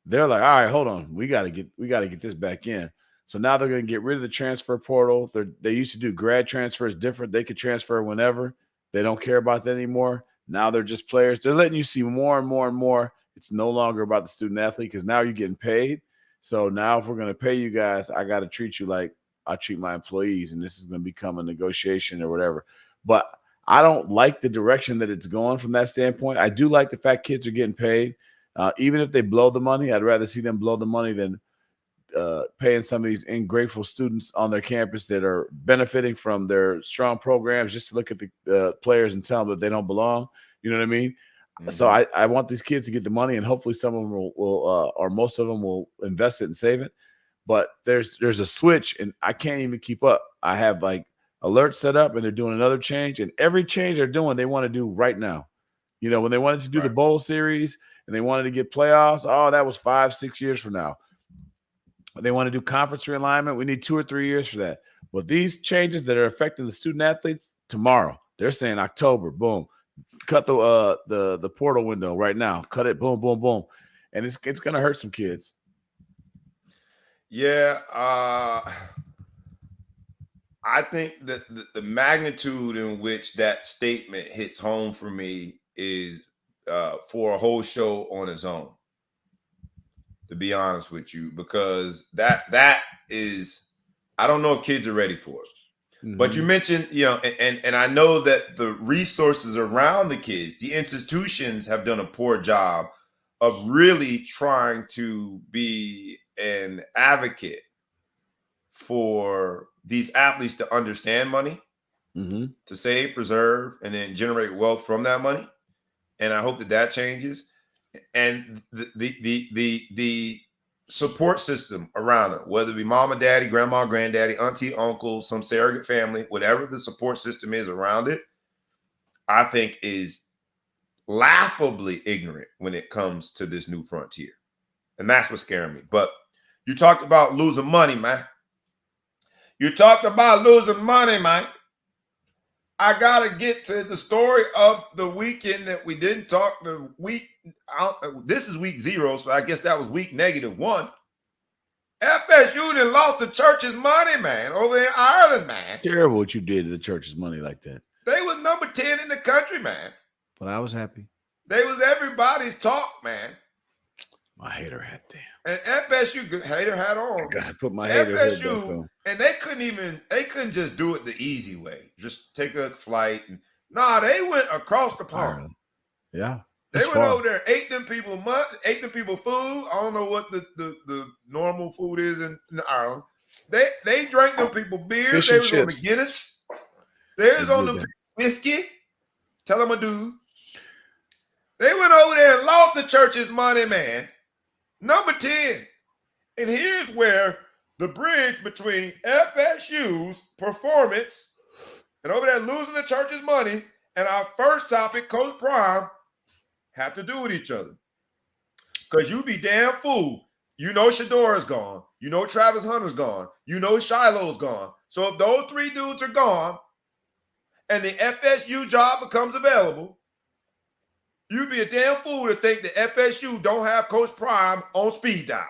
They're like, all right, hold on, we got to get this back in. So now they're going to get rid of the transfer portal. They used to do grad transfers different. They could transfer whenever. They don't care about that anymore. Now they're just players. They're letting you see more and more and more. It's no longer about the student athlete because now you're getting paid. So now if we're going to pay you guys, I got to treat you like I treat my employees, and this is going to become a negotiation or whatever. But I don't like the direction that it's going from that standpoint. I do like the fact kids are getting paid. Even if they blow the money, I'd rather see them blow the money than paying some of these ungrateful students on their campus that are benefiting from their strong programs just to look at the players and tell them that they don't belong. You know what I mean? Mm-hmm. So I want these kids to get the money, and hopefully some of them will or most of them will invest it and save it. But there's a switch, and I can't even keep up. I have like alerts set up, and they're doing another change, and every change they're doing, they want to do right now. You know, when they wanted to do the bowl series and they wanted to get playoffs, that was 5-6 years from now. They want to do conference realignment. We need 2 or 3 years for that. But these changes that are affecting the student athletes tomorrow, they're saying October, boom, cut the portal window right now, cut it, boom, boom, boom, and it's going to hurt some kids. Yeah, I think that the magnitude in which that statement hits home for me is for a whole show on its own, to be honest with you, because that is, I don't know if kids are ready for it. Mm-hmm. But you mentioned, and I know that the resources around the kids, the institutions have done a poor job of really trying to be an advocate for these athletes to understand money, mm-hmm. to save, preserve, and then generate wealth from that money. And I hope that changes. And the support system around it, whether it be mama, daddy, grandma, granddaddy, auntie, uncle, some surrogate family, whatever the support system is around it, I think is laughably ignorant when it comes to this new frontier. And that's what's scaring me. But you talked about losing money, man. You talked about losing money, man. I got to get to the story of the weekend that we didn't talk the week. This is week 0, so I guess that was week -1. FSU done lost the church's money, man, over in Ireland, man. Terrible what you did to the church's money like that. They was number 10 in the country, man. But I was happy. They was everybody's talk, man. My hater hat, damn. And FSU hater hat on. I gotta put my hater hat back on. And they couldn't just do it the easy way. Just take a flight. They went across the pond. Yeah. They went over there, ate them people food. I don't know what the normal food is in Ireland. They drank them people beer. Fish they was chips. On the Guinness. They was on the whiskey. Tell them a dude. They went over there and lost the church's money, man. Number 10. And here's where the bridge between FSU's performance and over there losing the church's money and our first topic, Coach Prime, have to do with each other. Because you be damn fool. You know Shedeur is gone. You know Travis Hunter's gone. You know Shiloh's gone. So if those 3 dudes are gone and the FSU job becomes available, you'd be a damn fool to think that FSU don't have Coach Prime on speed dial.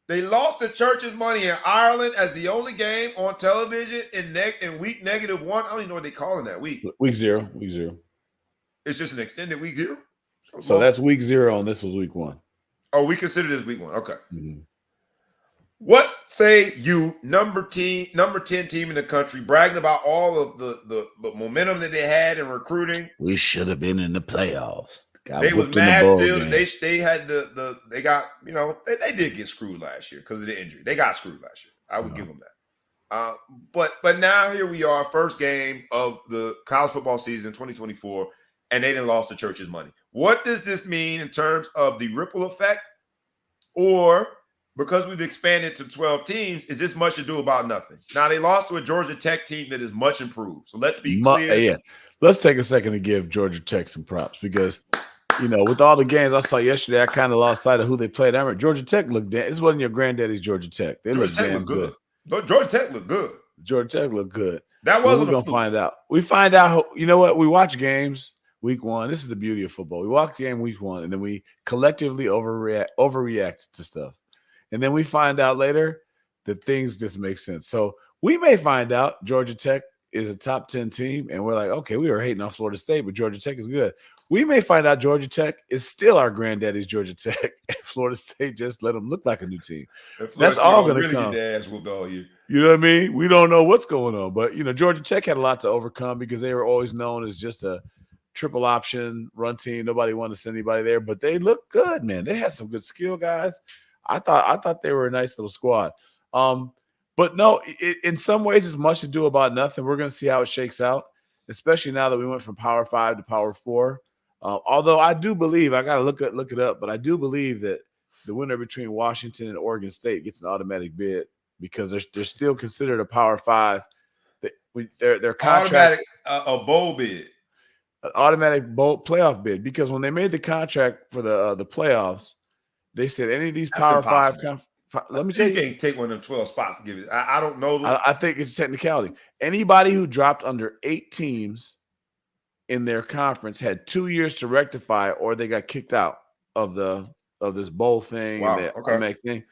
They lost the church's money in Ireland as the only game on television in week -1. I don't even know what they're calling that week. Week 0. It's just an extended week 0? So that's week 0 and this was week 1. Oh, we consider this week 1. Okay. Mm-hmm. What say you, number 10 team in the country, bragging about all of the momentum that they had in recruiting? We should have been in the playoffs. Got They was whooped in the mad bowl still. game. They had they got, they did get screwed last year because of the injury. They got screwed last year. I would give them that. But now here we are, first game of the college football season 2024, and they didn't lost the church's money. What does this mean in terms of the ripple effect? Or because we've expanded to 12 teams, is this much ado about nothing? Now they lost to a Georgia Tech team that is much improved. So let's be clear. Yeah. Let's take a second to give Georgia Tech some props because with all the games I saw yesterday, I kind of lost sight of who they played. I remember Georgia Tech looked damn. This wasn't your granddaddy's Georgia Tech. They looked damn good. Georgia Tech looked good. Georgia Tech looked good. That wasn't we're gonna find out. We find out. You know what? We watch games week one. This is the beauty of football. We watch game week one, and then we collectively overreact to stuff, and then we find out later that things just make sense. So we may find out Georgia Tech is a top 10 team, and we're like, okay, we were hating on Florida State, but Georgia Tech is good. We may find out Georgia Tech is still our granddaddy's Georgia Tech, and Florida State just let them look like a new team. That's all going to come. Get their ass whooped all year. You know what I mean? We don't know what's going on, but Georgia Tech had a lot to overcome because they were always known as just a triple option run team. Nobody wanted to send anybody there, but they looked good, man. They had some good skill guys. I thought they were a nice little squad. But no, in some ways, it's much ado about nothing. We're going to see how it shakes out, especially now that we went from Power 5 to Power 4. Although I do believe, I got to look it up, but I do believe that the winner between Washington and Oregon State gets an automatic bid because they're still considered a Power 5. Their contract a bowl bid, an automatic bowl playoff bid, because when they made the contract for the playoffs, they said any of these Power 5. Let me tell you, can't take one of them 12 spots and give it. I don't know. I think it's a technicality. Anybody who dropped under 8 teams in their conference had 2 years to rectify, or they got kicked out of this bowl thing. Wow. And the automatic thing.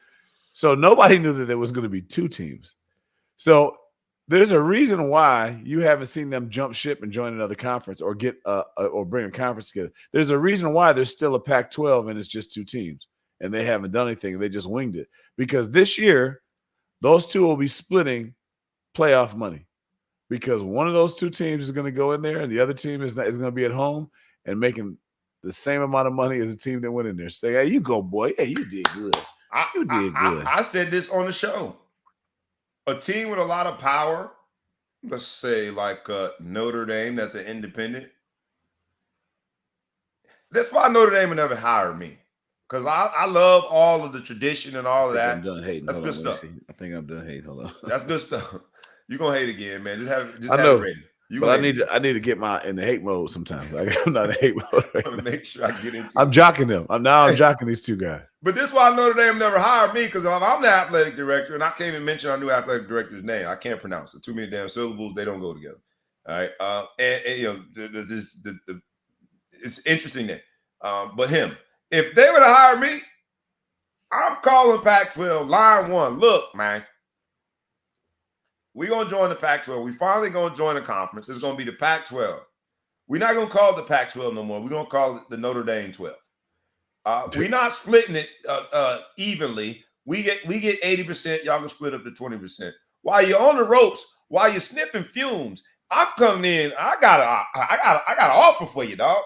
So nobody knew that there was going to be 2 teams. So there's a reason why you haven't seen them jump ship and join another conference or get or bring a conference together. There's a reason why there's still a Pac-12 and it's just 2 teams. And they haven't done anything. They just winged it. Because this year, those 2 will be splitting playoff money. Because one of those 2 teams is going to go in there and the other team is going to be at home and making the same amount of money as the team that went in there. Say, hey, you go, boy. Hey, you did good. You did good. I said this on the show. A team with a lot of power, let's say like Notre Dame, that's an independent. That's why Notre Dame would never hire me. Because I love all of the tradition and all of that. I'm done hating. That's good stuff. I think I'm done hating. Hold on. That's good stuff. You're gonna hate again, man. Just have it ready. But I need to get in the hate mode sometimes. Like, I'm not in hate mode. Right now. Make sure I get into I'm jocking them. I'm jocking these 2 guys. But this is why Notre Dame never hired me, because I'm the athletic director, and I can't even mention our new athletic director's name. I can't pronounce it. Too many damn syllables. They don't go together. All right. It's interesting that. But him, if they would have hired me, I'm calling Pac-12 line 1. Look, man, we're going to join the Pac-12. We finally going to join a conference. It's going to be the Pac-12. We're not going to call it the Pac-12 no more. We're going to call it the Notre Dame 12. We're not splitting it evenly. We get 80%. Y'all can split up to 20%. While you're on the ropes, while you're sniffing fumes, I'm coming in. I got an offer for you, dog.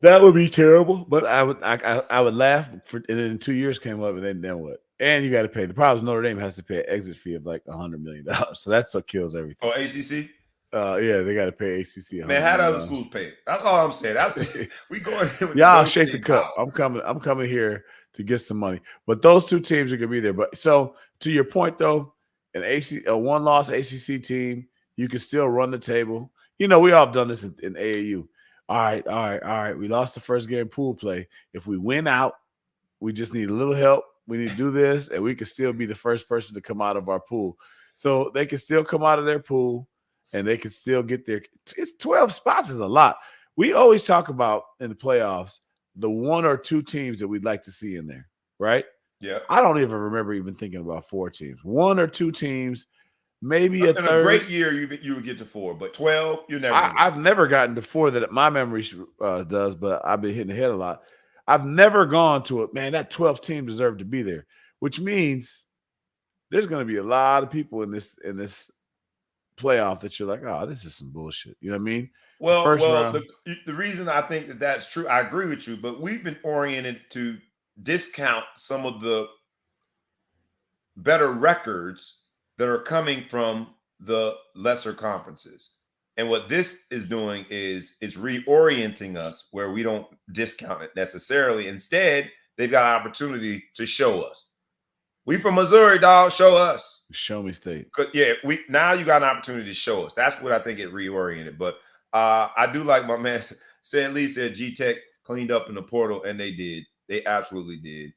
That would be terrible, but I would laugh. And then 2 years came up, and then what? And you got to pay. The problem is Notre Dame has to pay an exit fee of like $100 million. So that's what kills everything. Oh, ACC? Yeah, they got to pay ACC. Man, how do other schools pay it? That's all I'm saying. That's we going. Y'all shake the cup. I'm coming here to get some money. But those 2 teams are gonna be there. But so to your point though, a 1-loss ACC team, you can still run the table. We all have done this in AAU. All right. We lost the first game pool play. If we win out, we just need a little help. We need to do this, and we can still be the first person to come out of our pool. So they can still come out of their pool, and they can still get there. It's 12 spots is a lot. We always talk about in the playoffs the 1 or 2 teams that we'd like to see in there, right? Yeah. I don't even remember even thinking about 4 teams. 1 or 2 teams. Maybe a third. In a great year, you would get to 4, but 12, you never. I've never gotten to 4 that my memory does, but I've been hitting the head a lot. I've never gone to it. Man, that 12th team deserved to be there. which means there's going to be a lot of people in this playoff that you're like, oh, this is some bullshit. You know what I mean? The first Well, round. the reason I think that that's true, I agree with you, but we've been oriented to discount some of the better records that are coming from the lesser conferences. And what this is doing is it's reorienting us where we don't discount it necessarily. Instead, they've got an opportunity to show us. We from Missouri, dog. Show us. Show me state. Yeah, we now you got an opportunity to show us. That's what I think it reoriented. But I do like my man said. Lee said G Tech cleaned up in the portal, and they did. They absolutely did.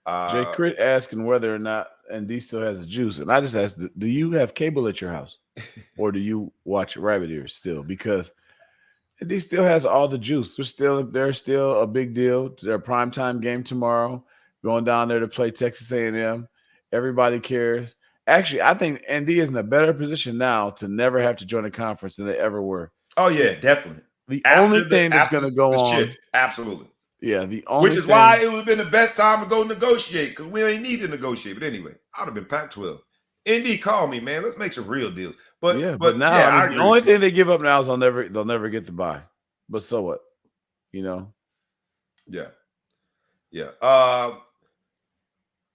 Jay Crit asking whether or not ND still has the juice, and I just asked, do you have cable at your house, or do you watch Rabbit Ears still? Because ND still has all the juice. They're still a big deal. Their primetime game tomorrow, going down there to play Texas A&M. Everybody cares. Actually, I think ND is in a better position now to never have to join a conference than they ever were. Oh yeah, definitely. The only thing that's going to go on, shift, absolutely. Yeah, the only which is why it would have been the best time to go negotiate, because we ain't need to negotiate. But anyway, I'd have been Pac-12. ND, call me, man. Let's make some real deals. But now I mean, the only thing they give up now is they'll never get the bye. But so what? You know? Yeah.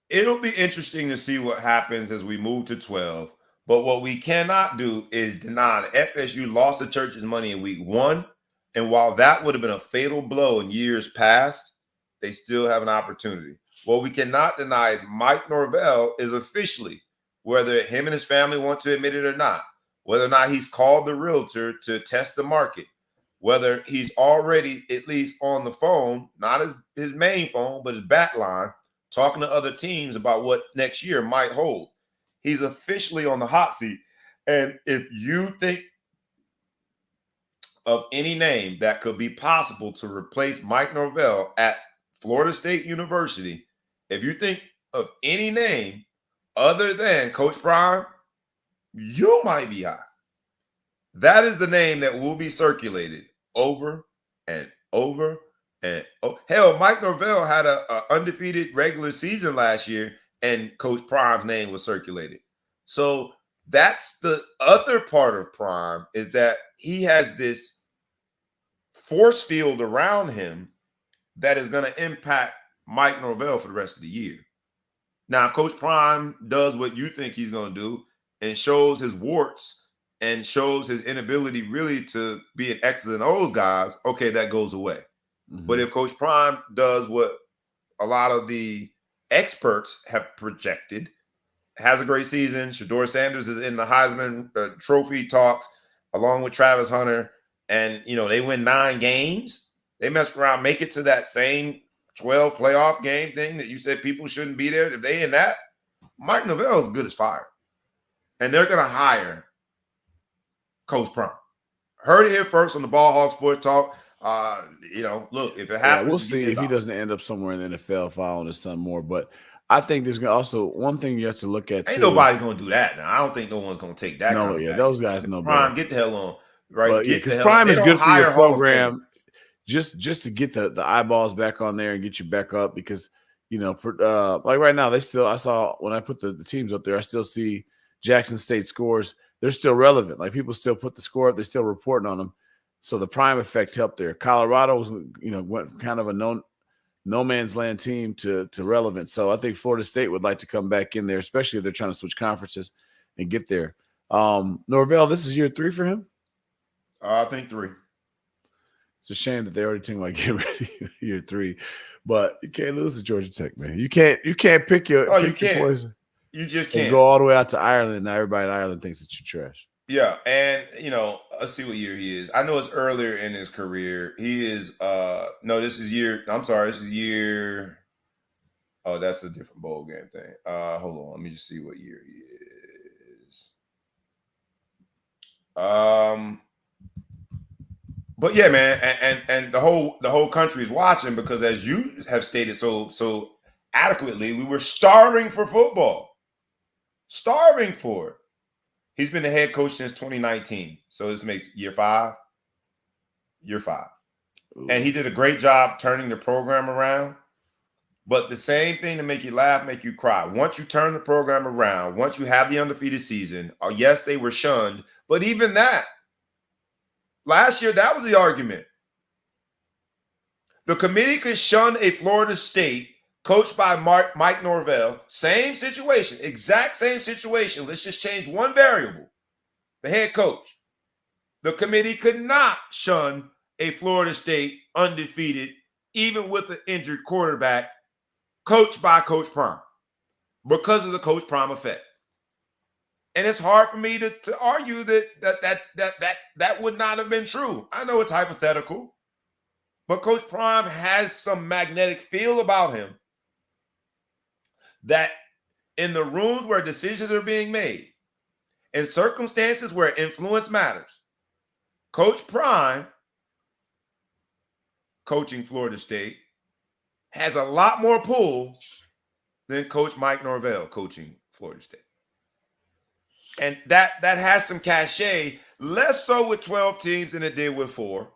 It'll be interesting to see what happens as we move to 12. But what we cannot do is deny that FSU lost the church's money in week 1. And while that would have been a fatal blow in years past, they still have an opportunity. What we cannot deny is Mike Norvell is officially, whether him and his family want to admit it or not, whether or not he's called the realtor to test the market, whether he's already at least on the phone, not his main phone, but his back line, talking to other teams about what next year might hold. He's officially on the hot seat. And if you think of any name that could be possible to replace Mike Norvell at Florida State University, if you think of any name other than Coach Prime, you might be high. That is the name that will be circulated over and over and over. Hell, Mike Norvell had an undefeated regular season last year, and Coach Prime's name was circulated. So that's the other part of Prime, is that he has this force field around him that is going to impact Mike Norvell for the rest of the year. Now, if Coach Prime does what you think he's going to do and shows his warts and shows his inability really to be an X's and O's guys, okay, that goes away. Mm-hmm. But if Coach Prime does what a lot of the experts have projected, has a great season, Shedeur Sanders is in the Heisman Trophy talks along with Travis Hunter, and, they win 9 games, they mess around, make it to that same 12 playoff game thing that you said people shouldn't be there. If they in that, Mike Norvell is good as fire. And they're going to hire Coach Prime. Heard it here first on the Ball Hawk Sports Talk. Look, if it happens, we'll see if he doesn't end up somewhere in the NFL following his son more. But I think there's also one thing you have to look at. Ain't nobody going to do that now. I don't think no one's going to take that. No, yeah, those guys know Prime, better. Get the hell on. Right? But, because Prime is good for your program. Just to get the eyeballs back on there and get you back up, because like right now I saw when I put the teams up there, I still see Jackson State scores. They're still relevant. Like, people still put the score up, they're still reporting on them. So the Prime effect helped there. Colorado was went kind of a no man's land team to relevant. So I think Florida State would like to come back in there, especially if they're trying to switch conferences and get there. Norvell, this is year 3 for him. I think 3. It's a shame that they already took get ready year 3, but you can't lose to Georgia Tech, man. You can't pick your you can't. Your poison. You just can't go all the way out to Ireland. Now everybody in Ireland thinks that you're trash. Yeah, and let's see what year he is. I know it's earlier in his career. He is this is year. This is year. Oh, that's a different bowl game thing. Hold on, let me just see what year he is. But yeah, man, and the whole country is watching, because, as you have stated so adequately, we were starving for football. Starving for it. He's been the head coach since 2019. So this makes year 5. Year 5. Ooh. And he did a great job turning the program around. But the same thing to make you laugh, make you cry. Once you turn the program around, once you have the undefeated season, yes, they were shunned. But even that, last year, that was the argument. The committee could shun a Florida State coached by Mike Norvell. Same situation, exact same situation. Let's just change one variable, the head coach. The committee could not shun a Florida State undefeated, even with an injured quarterback, coached by Coach Prime, because of the Coach Prime effect. And it's hard for me to argue that would not have been true. I know it's hypothetical, but Coach Prime has some magnetic feel about him that in the rooms where decisions are being made, in circumstances where influence matters, Coach Prime, coaching Florida State, has a lot more pull than Coach Mike Norvell coaching Florida State. And that has some cachet, less so with 12 teams than it did with 4.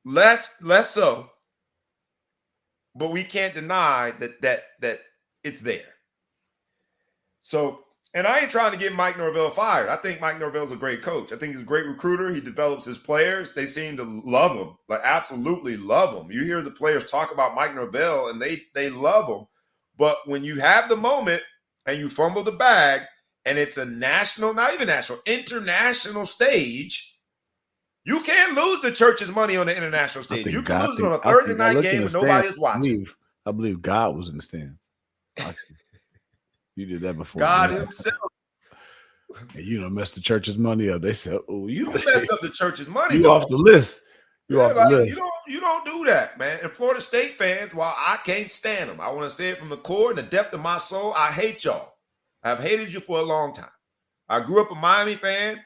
Less so. But we can't deny that it's there. So, and I ain't trying to get Mike Norvell fired. I think Mike Norvell's a great coach. I think he's a great recruiter. He develops his players. They seem to love him, like absolutely love him. You hear the players talk about Mike Norvell, and they love him. But when you have the moment and you fumble the bag, and it's a national, not even national, international stage, you can't lose the church's money on the international stage. You can lose it on a Thursday night game when nobody is watching. I believe God was in the stands. You did that before. God himself. And you don't mess the church's money up. They said, "Oh, you messed up the church's money. You off the list. You off the list. You don't do that, man." And Florida State fans, while I can't stand them, I want to say it from the core and the depth of my soul, I hate y'all. I've hated you for a long time. I grew up a Miami fan,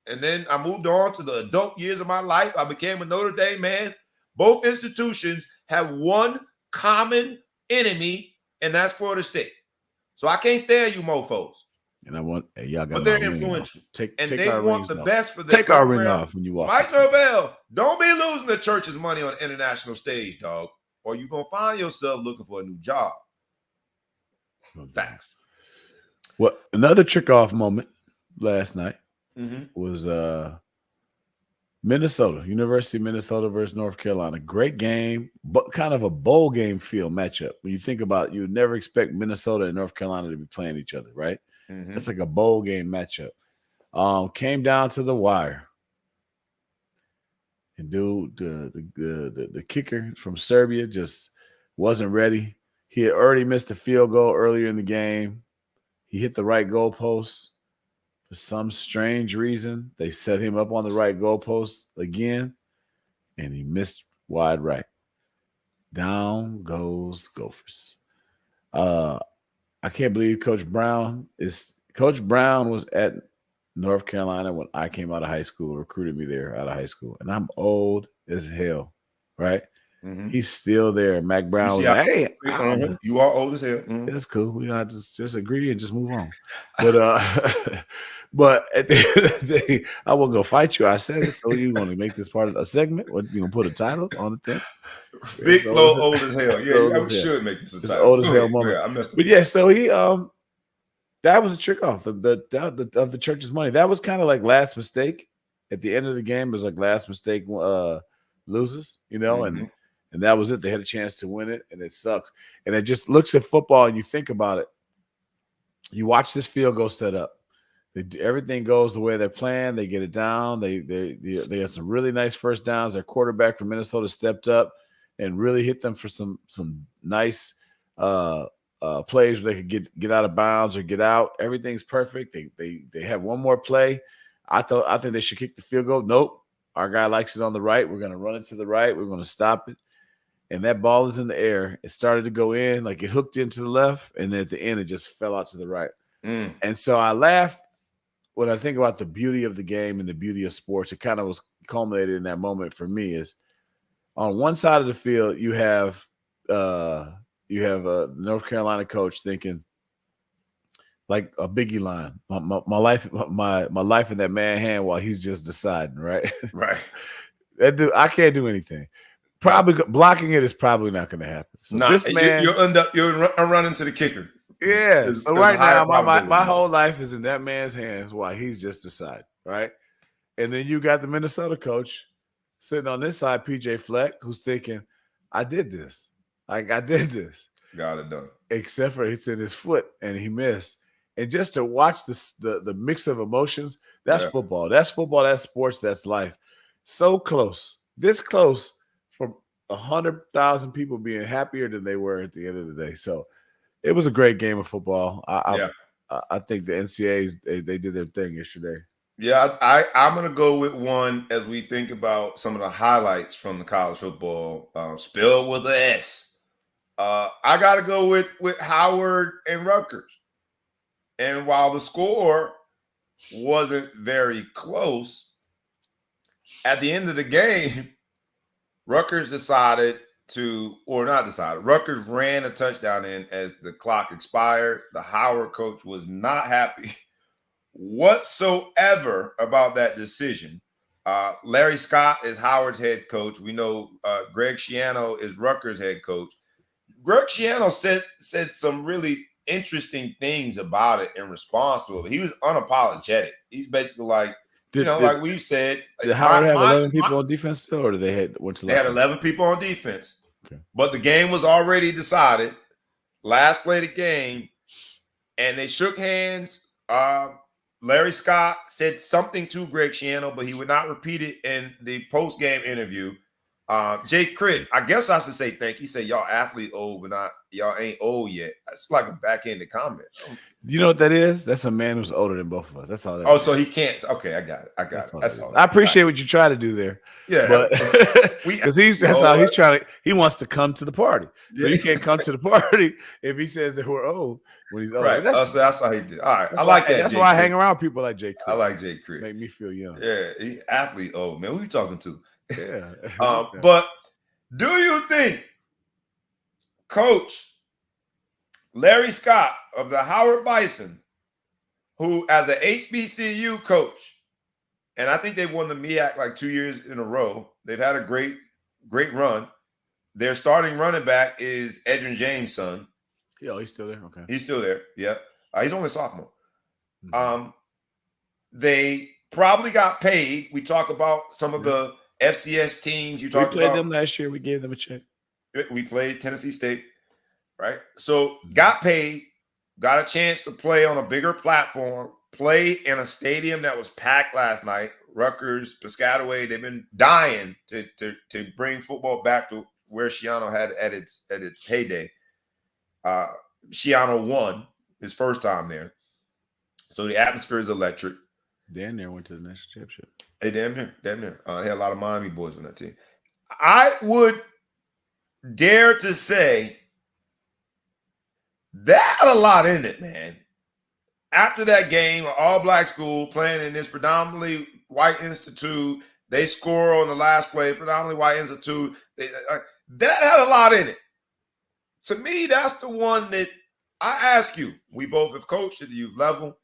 and then I moved on to the adult years of my life. I became a Notre Dame man. Both institutions have one common enemy, and that's Florida State. So I can't stand you mofos. And I want y'all got, but they're influential. Take they our want the best for their take our ring off when you walk. Mike Norvell, don't be losing the church's money on the international stage, dog, or you're gonna find yourself looking for a new job. Facts. Well, another trick off moment last night was Minnesota, University of Minnesota versus North Carolina. Great game, but kind of a bowl game feel matchup. When you think about it, you would never expect Minnesota and North Carolina to be playing each other, right? It's like a bowl game matchup. Came down to the wire. And dude, the kicker from Serbia just wasn't ready. He had already missed a field goal earlier in the game. He hit the right goalpost. For some strange reason, they set him up on the right goalpost again, and he missed wide right. Down goes Gophers. I can't believe Coach Brown was at North Carolina when I came out of high school, recruited me there out of high school, and I'm old as hell, right? He's still there. Mac Brown was like, "Hey, you are old as hell." That's cool. We don't have to just agree and just move on. But but at the end of the day, I will go fight you. I said it. So you want to make this part of a segment, or you gonna put a title on the thing? Big Flo, old as hell. Yeah, we should make this a title. Old as hell moment. Yeah, I messed up. But yeah, so he that was a trick off of the church's money. That was kind of like last mistake at the end of the game. It was like last mistake loses, and that was it. They had a chance to win it, and it sucks. And it just looks at football, and you think about it. You watch this field goal set up. Everything goes the way they're playing. They get it down. They have some really nice first downs. Their quarterback from Minnesota stepped up and really hit them for some nice plays where they could get out of bounds or get out. Everything's perfect. They have one more play. I think they should kick the field goal. Nope. Our guy likes it on the right. We're going to run it to the right. We're going to stop it. And that ball is in the air. It started to go in, like it hooked into the left, and then at the end, it just fell out to the right. And so I laugh when I think about the beauty of the game and the beauty of sports. It kind of was culminated in that moment for me is on one side of the field, you have a North Carolina coach thinking like a Biggie line, my life in that man hand while he's just deciding, right? Right. That dude, I can't do anything. Probably blocking it is probably not going to happen. So this man, you'll run into the kicker. Yeah. So there's a right higher now, my probability. whole life is in that man's hands while he's just deciding, right? And then you got the Minnesota coach sitting on this side, PJ Fleck, who's thinking, I did this. Like, I did this. Got it done. Except for it's in his foot and he missed. And just to watch the mix of emotions, that's football. That's football. That's sports. That's life. So close. This close for 100,000 people being happier than they were at the end of the day. So it was a great game of football. I think the NCAAs, they did their thing yesterday. Yeah, I'm going to go with one as we think about some of the highlights from the college football, spelled with an S. I got to go with Howard and Rutgers. And while the score wasn't very close, at the end of the game, Rutgers Rutgers ran a touchdown in as the clock expired. The Howard coach was not happy whatsoever about that decision. Larry Scott is Howard's head coach. We know Greg Schiano is Rutgers head coach. Greg Schiano said some really interesting things about it in response to it. He was unapologetic. He's basically like, like we've said. Did Howard have 11 people on defense still, or did they had They had 11 people on defense. Okay. But the game was already decided. Last play of the game, and they shook hands. Larry Scott said something to Greg Schiano, but he would not repeat it in the post-game interview. Jake Crit, I guess I should say thank you. He said, y'all athlete old, but y'all ain't old yet. It's like a backhanded comment. You know what that is? That's a man who's older than both of us. That's all that is. So he can't. Okay, I got it. That's all. I appreciate what you try to do there. Yeah. But because that's how he's trying to, he wants to come to the party. So you can't come to the party if he says that we're old when he's old. Right. That's how he did. All right. I like that. That's why I hang around people like Jake Crit. I like Jake Crit. Make me feel young. Yeah. He athlete old, man. Who you talking to? Yeah. But do you think Coach Larry Scott of the Howard Bison, who as an HBCU coach, and I think they've won the MEAC like 2 years in a row. They've had a great run. Their starting running back is Edgerrin James' son. Yeah, he's still there. Okay. He's still there. Yeah. He's only a sophomore. Mm-hmm. They probably got paid. We talk about some of the FCS teams you talked about. We played them last year. We gave them a check. We played Tennessee State, right? So got paid, got a chance to play on a bigger platform, play in a stadium that was packed last night. Rutgers, Piscataway, they've been dying to bring football back to where Schiano had at its heyday. Schiano won his first time there. So the atmosphere is electric. Dan there went to the national championship. Hey, damn near. They had a lot of Miami boys on that team. I would dare to say that had a lot in it, man. After that game, an all-black school playing in this predominantly white institute, they score on the last play, predominantly white institute. That had a lot in it. To me, that's the one that I ask you. We both have coached at the youth level.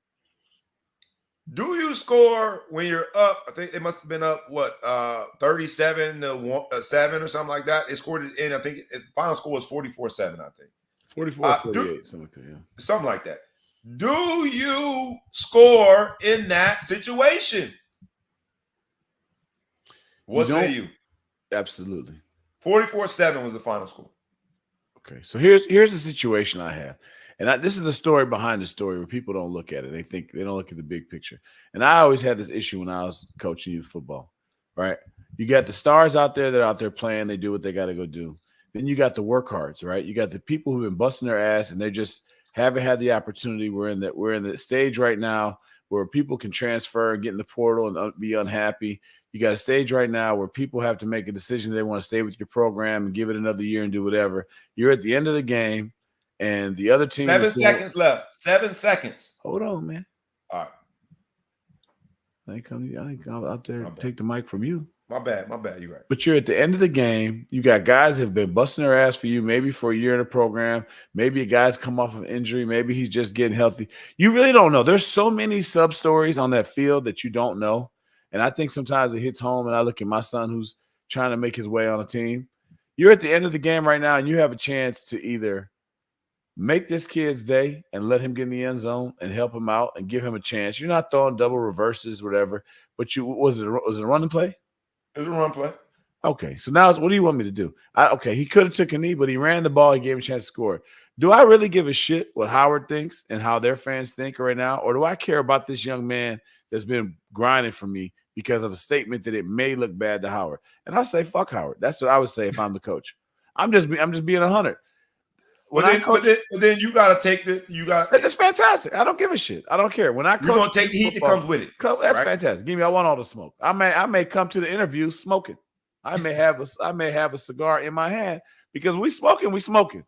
Do you score when you're up? I think it must have been up, 37-7 or something like that. It scored it in, I think the final score was 44-7, I think. 44-48, something like that, yeah. Something like that. Do you score in that situation? What say you? Absolutely. 44-7 was the final score. Okay, so here's the situation I have. And this is the story behind the story where people don't look at it. They don't look at the big picture. And I always had this issue when I was coaching youth football, right? You got the stars out there that are out there playing. They do what they got to go do. Then you got the workhards, right? You got the people who've been busting their ass and they just haven't had the opportunity. We're in the stage right now where people can transfer and get in the portal and be unhappy. You got a stage right now where people have to make a decision. They want to stay with your program and give it another year and do whatever. You're at the end of the game. And the other team 7 seconds left. 7 seconds. Hold on, man. All right. I think I'll out there take the mic from you. My bad. You're right. But you're at the end of the game. You got guys who have been busting their ass for you, maybe for a year in the program. Maybe a guy's come off of injury. Maybe he's just getting healthy. You really don't know. There's so many sub stories on that field that you don't know. And I think sometimes it hits home. And I look at my son who's trying to make his way on a team. You're at the end of the game right now, and you have a chance to either make this kid's day and let him get in the end zone and help him out and give him a chance. You're not throwing double reverses, whatever. But was it a running play? It was a run play. Okay, so now what do you want me to do? Okay, he could have took a knee, but he ran the ball. He gave him a chance to score. Do I really give a shit what Howard thinks and how their fans think right now? Or do I care about this young man that's been grinding for me because of a statement that it may look bad to Howard? And I say, fuck Howard. That's what I would say if I'm the coach. I'm just being 100. But then you gotta take That's fantastic. I don't give a shit. I don't care. When I coach, you're gonna take the heat that comes with it. That's fantastic. Give me. I want all the smoke. I may come to the interview smoking. I may have a cigar in my hand because we smoking.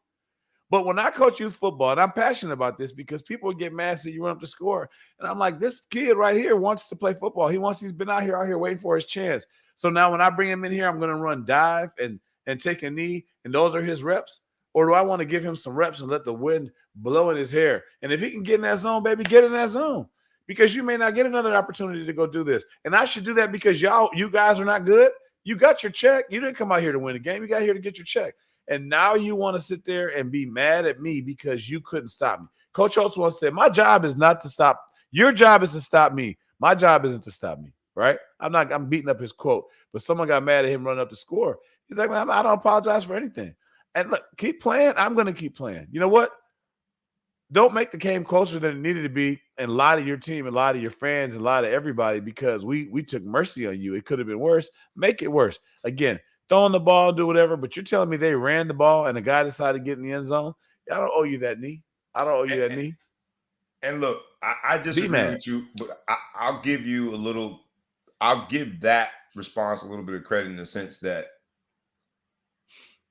But when I coach youth football, and I'm passionate about this because people get mad that you run up the score, and I'm like, this kid right here wants to play football. He's been out here waiting for his chance. So now when I bring him in here, I'm going to run dive and take a knee, and those are his reps. Or do I want to give him some reps and let the wind blow in his hair? And if he can get in that zone, baby, get in that zone. Because you may not get another opportunity to go do this. And I should do that because you guys are not good. You got your check. You didn't come out here to win a game. You got here to get your check. And now you want to sit there and be mad at me because you couldn't stop me. Coach Holtz once said, my job is not to stop. Your job is to stop me. My job isn't to stop me, right? I'm beating up his quote. But someone got mad at him running up the score. He's like, man, I don't apologize for anything. And look, keep playing. I'm going to keep playing. You know what? Don't make the game closer than it needed to be and lie to your team and lie to your fans and lie to everybody because we took mercy on you. It could have been worse. Make it worse. Again, throwing the ball, do whatever, but you're telling me they ran the ball and the guy decided to get in the end zone? I don't owe you that knee. I don't owe you that knee. And look, I disagree with you, but I'll give that response a little bit of credit in the sense that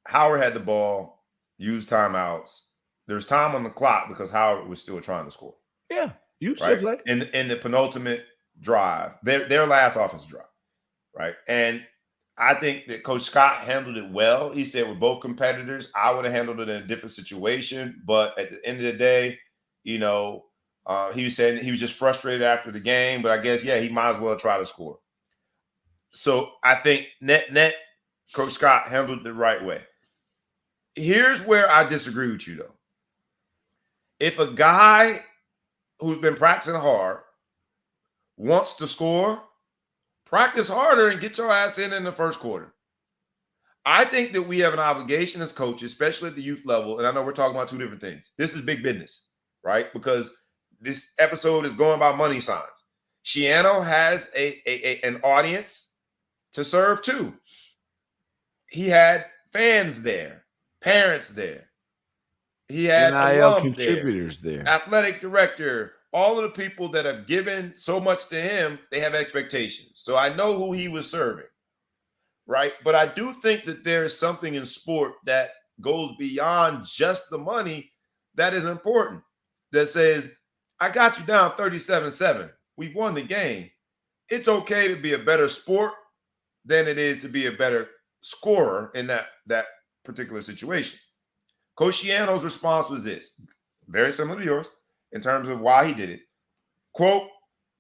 Howard had the ball, used timeouts. There's time on the clock because Howard was still trying to score. Yeah, you should play. In the penultimate drive, their last offensive drive, right? And I think that Coach Scott handled it well. He said we're both competitors. I would have handled it in a different situation, but at the end of the day, he was saying he was just frustrated after the game. But I guess he might as well try to score. So I think net, Coach Scott handled it the right way. Here's where I disagree with you, though. If a guy who's been practicing hard wants to score, practice harder and get your ass in the first quarter. I think that we have an obligation as coaches, especially at the youth level, and I know we're talking about two different things. This is big business, right? Because this episode is going by money signs. Shiano has an audience to serve too. He had fans there, parents there. He had NIL contributors there, athletic director, all of the people that have given so much to him, they have expectations. So I know who he was serving, right? But I do think that there is something in sport that goes beyond just the money that is important, that says, I got you down 37-7. We've won the game. It's okay to be a better sport than it is to be a better scorer in that particular situation. Coach Shiano's response was this, very similar to yours in terms of why he did it. Quote,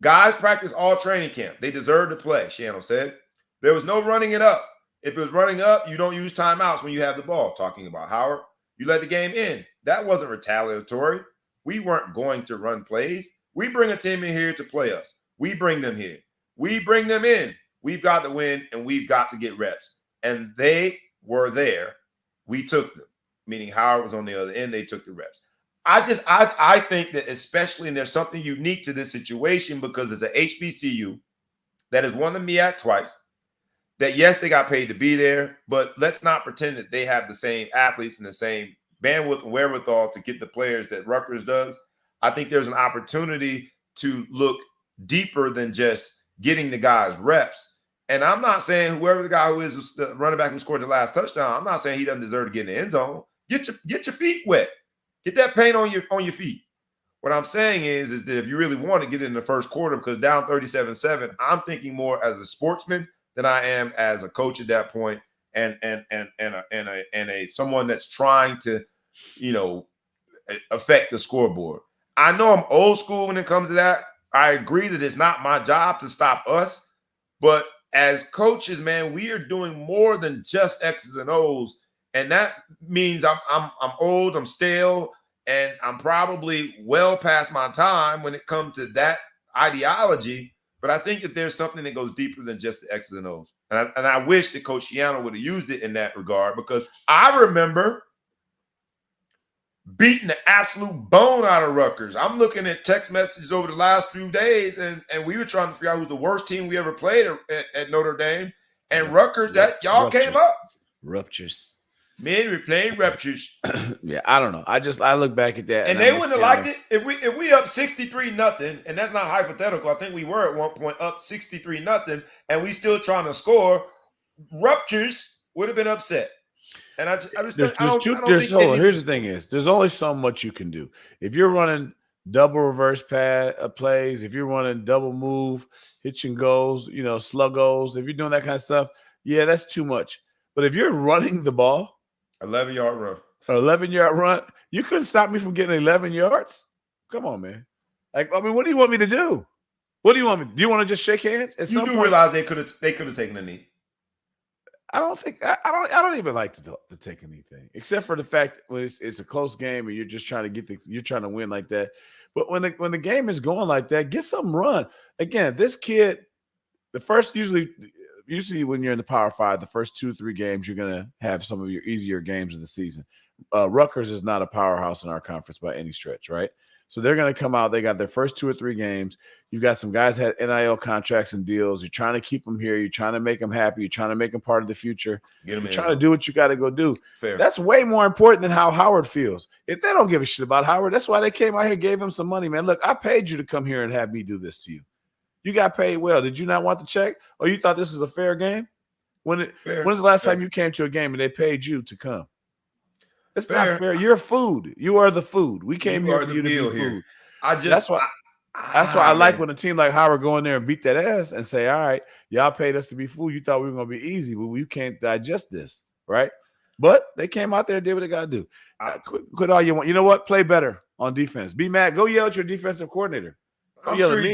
guys practice all training camp. They deserve to play, Shiano said. There was no running it up. If it was running up, you don't use timeouts when you have the ball. Talking about Howard, you let the game in. That wasn't retaliatory. We weren't going to run plays. We bring a team in here to play us. We bring them here. We bring them in. We've got to win, and we've got to get reps. And they were there. We took them, meaning Howard was on the other end. They took the reps. I think that especially, and there's something unique to this situation because it's an HBCU that has won the MEAC twice, that yes, they got paid to be there, but let's not pretend that they have the same athletes and the same bandwidth and wherewithal to get the players that Rutgers does. I think there's an opportunity to look deeper than just getting the guys reps. And I'm not saying whoever the guy who is the running back who scored the last touchdown, I'm not saying he doesn't deserve to get in the end zone. Get your feet wet. Get that paint on your feet. What I'm saying is that if you really want to get in the first quarter, because down 37-7, I'm thinking more as a sportsman than I am as a coach at that point, and someone that's trying to, affect the scoreboard. I know I'm old school when it comes to that. I agree that it's not my job to stop us, but as coaches, man, we are doing more than just X's and O's And that means I'm old, I'm stale, and I'm probably well past my time when it comes to that ideology. But I think that there's something that goes deeper than just the X's and O's. And I wish that Coach Shiano would have used it in that regard, because I remember beating the absolute bone out of Rutgers. I'm looking at text messages over the last few days, and we were trying to figure out who's the worst team we ever played at Notre Dame. And Rutgers, that y'all came up. Ruptures. Men were playing Rutgers. Yeah, I don't know. I look back at that, and they wouldn't have liked it if we up 63-0, and that's not hypothetical. I think we were at one point up 63-0, and we still trying to score. Ruptures would have been upset. And I just think here's the thing is, there's only so much you can do. If you're running double reverse plays, if you're running double move, hitching goals, slug goals, if you're doing that kind of stuff, yeah, that's too much. But if you're running the ball, 11-yard run. An 11-yard run, you couldn't stop me from getting 11 yards. Come on, man. What do you want me to do? What do you want me? Do you want to just shake hands? You do realize they could have taken a knee. I don't even like to take anything, except for the fact when it's a close game and you're just trying to you're trying to win like that. But when the game is going like that, get some run. Again, this kid, the first usually when you're in the Power Five, the first 2-3 games, you're gonna have some of your easier games of the season. Rutgers is not a powerhouse in our conference by any stretch, right? So they're going to come out. They got their first 2 or 3 games. You've got some guys had NIL contracts and deals. You're trying to keep them here. You're trying to make them happy. You're trying to make them part of the future. You're trying to do what you got to go do. Fair. That's way more important than how Howard feels. If they don't give a shit about Howard, that's why they came out here, gave him some money, man. Look, I paid you to come here and have me do this to you. You got paid well. Did you not want the check? Or you thought this was a fair game? When's the last time you came to a game and they paid you to come? It's not fair. You're food. You are the food. We came here for you to be food. That's why I like when a team like Howard go in there and beat that ass and say, all right, y'all paid us to be food. You thought we were going to be easy, but we can't digest this, right? But they came out there and did what they got to do. Quit all you want. You know what? Play better on defense. Be mad. Go yell at your defensive coordinator. I'm sure he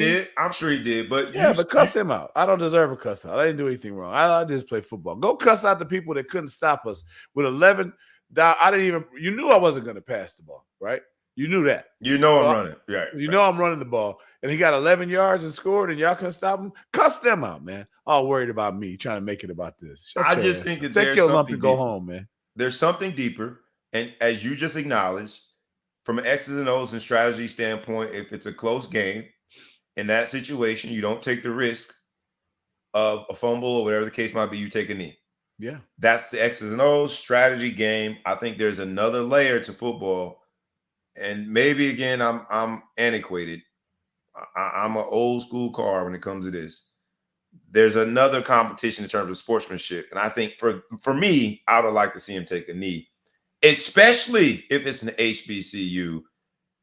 did. But but cuss him out. I don't deserve a cuss out. I didn't do anything wrong. I just play football. Go cuss out the people that couldn't stop us with 11. You knew I wasn't going to pass the ball, right? You knew that. I'm running. Right. Know I'm running the ball. And he got 11 yards and scored, and y'all couldn't stop him. Cuss them out, man. All worried about me trying to make it about this. I just think that take your lump and go home, man. There's something deeper. And as you just acknowledged, from an X's and O's and strategy standpoint, if it's a close game, in that situation, you don't take the risk of a fumble or whatever the case might be. You take a knee. Yeah. That's the X's and O's strategy game. I think there's another layer to football. And maybe, again, I'm antiquated. I'm an old school car when it comes to this. There's another competition in terms of sportsmanship. And I think for me, I would like to see him take a knee, especially if it's an HBCU,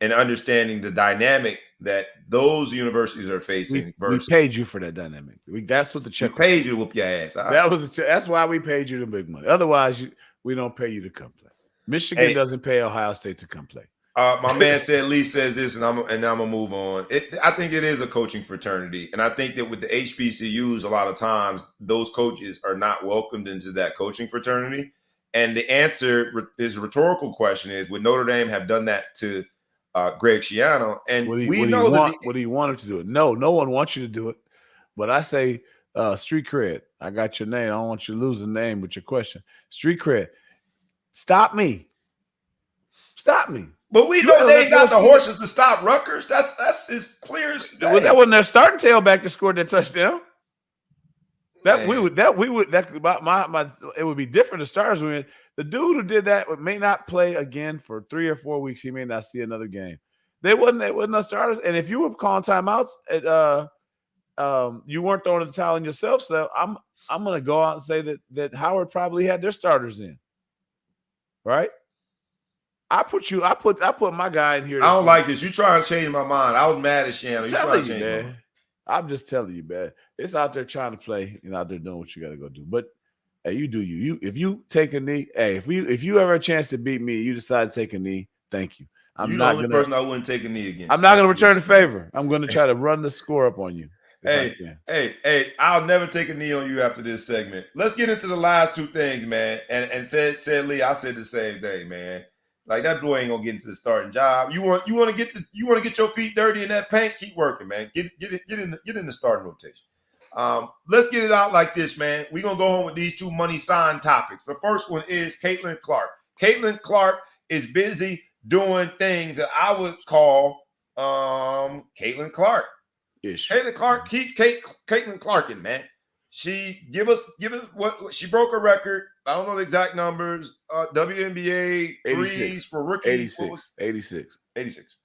and understanding the dynamic that those universities are facing. We paid you for that dynamic. That's what the check. We paid you to whoop your ass. That's why we paid you the big money. Otherwise, we don't pay you to come play. Michigan doesn't pay Ohio State to come play. My man said Lee says this, and I'm gonna move on. I think it is a coaching fraternity, and I think that with the HBCUs, a lot of times those coaches are not welcomed into that coaching fraternity. And the answer is a rhetorical question: is would Notre Dame have done that to Greg Schiano? And what do you want him to do it? No one wants you to do it. But I say street cred. I got your name. I don't want you to lose the name with your question. Street cred. Stop me. But we know they ain't got the horses to stop Rutgers. That's as clear as day. That wasn't their starting tailback that scored that touchdown. It would be different. The starters win. The dude who did that may not play again for 3 or 4 weeks. He may not see another game. They wasn't the starters. And if you were calling timeouts, you weren't throwing the towel in yourself. So I'm going to go out and say that Howard probably had their starters in. Right? I put my guy in here. I don't like this. You trying to change my mind. I was mad at Shannon. Man. I'm just telling you, man. It's out there trying to play and out there doing what you got to go do. But hey, you do you. If you take a knee, hey, if you ever a chance to beat me, you decide to take a knee. Thank you. I'm not the only person I wouldn't take a knee against. I'm not going to return the favor. I'm going to try to run the score up on you. if I Hey, can. hey, I'll never take a knee on you after this segment. Let's get into the last two things, man. And said Lee, I said the same thing, man. Like that boy ain't gonna get into the starting job. You want to get your feet dirty in that paint, keep working, man. Get in the starting rotation. Let's get it out like this, man. We're gonna go home with these two money sign topics. The first one is Caitlin Clark. Caitlin Clark is busy doing things that I would call Caitlin Clark. Ish. Caitlin Clark keeps Caitlin Clarkin, man. She give us what she broke a record. I don't know the exact numbers. WNBA threes 86. for rookies. What was 86. 86. 86?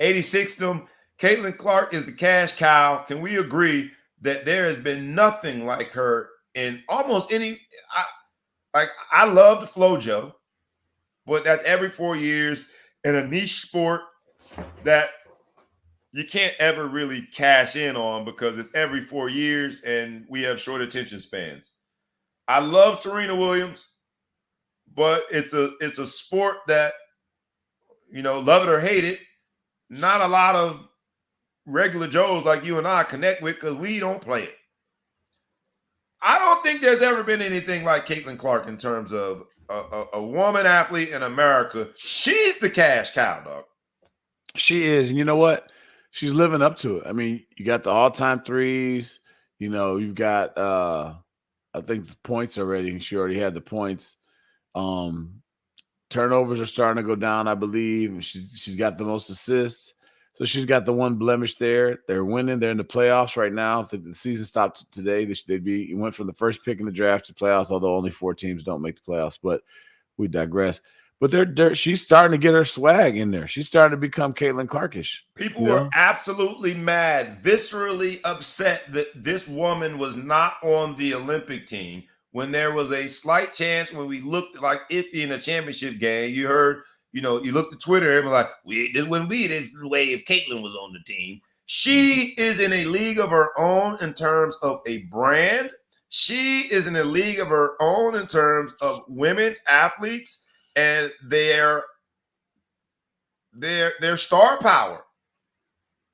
86 them. Caitlin Clark is the cash cow. Can we agree that there has been nothing like her in almost any? I love the FloJo, but that's every 4 years in a niche sport that you can't ever really cash in on because it's every 4 years and we have short attention spans. I love Serena Williams, but it's a sport that, love it or hate it, not a lot of regular Joes like you and I connect with because we don't play it. I don't think there's ever been anything like Caitlin Clark in terms of a woman athlete in America. She's the cash cow, dog. She is. And you know what? She's living up to it. I mean, you got the all-time threes. You've got I think the points already. She already had the points. Turnovers are starting to go down, I believe. She's got the most assists. So she's got the one blemish there. They're winning. They're in the playoffs right now. If the season stopped today, it went from the first pick in the draft to playoffs, although only 4 teams don't make the playoffs. But we digress. But she's starting to get her swag in there. She's starting to become Caitlin Clarkish. People were absolutely mad, viscerally upset that this woman was not on the Olympic team when there was a slight chance when we looked like iffy in a championship game. You heard, you looked at Twitter and were like, this wouldn't be this way if Caitlin was on the team. She is in a league of her own in terms of a brand. She is in a league of her own in terms of women athletes and their star power.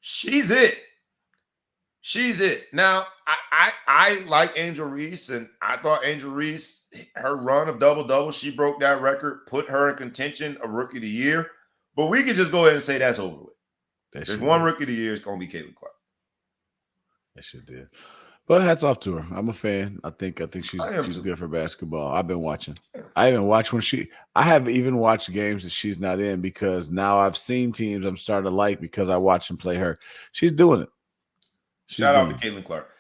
She's it. She's it. Now, I like Angel Reese, and I thought Angel Reese, her run of double-double, she broke that record, put her in contention of Rookie of the Year. But we can just go ahead and say that's over with. There's one Rookie of the Year. It's going to be Caitlin Clark. That sure did. But hats off to her. I'm a fan. I think she's good for basketball. I've been watching. I even watched I have even watched games that she's not in because now I've seen teams I'm starting to like because I watched them play her. She's doing it. Shout out to Caitlin Clark.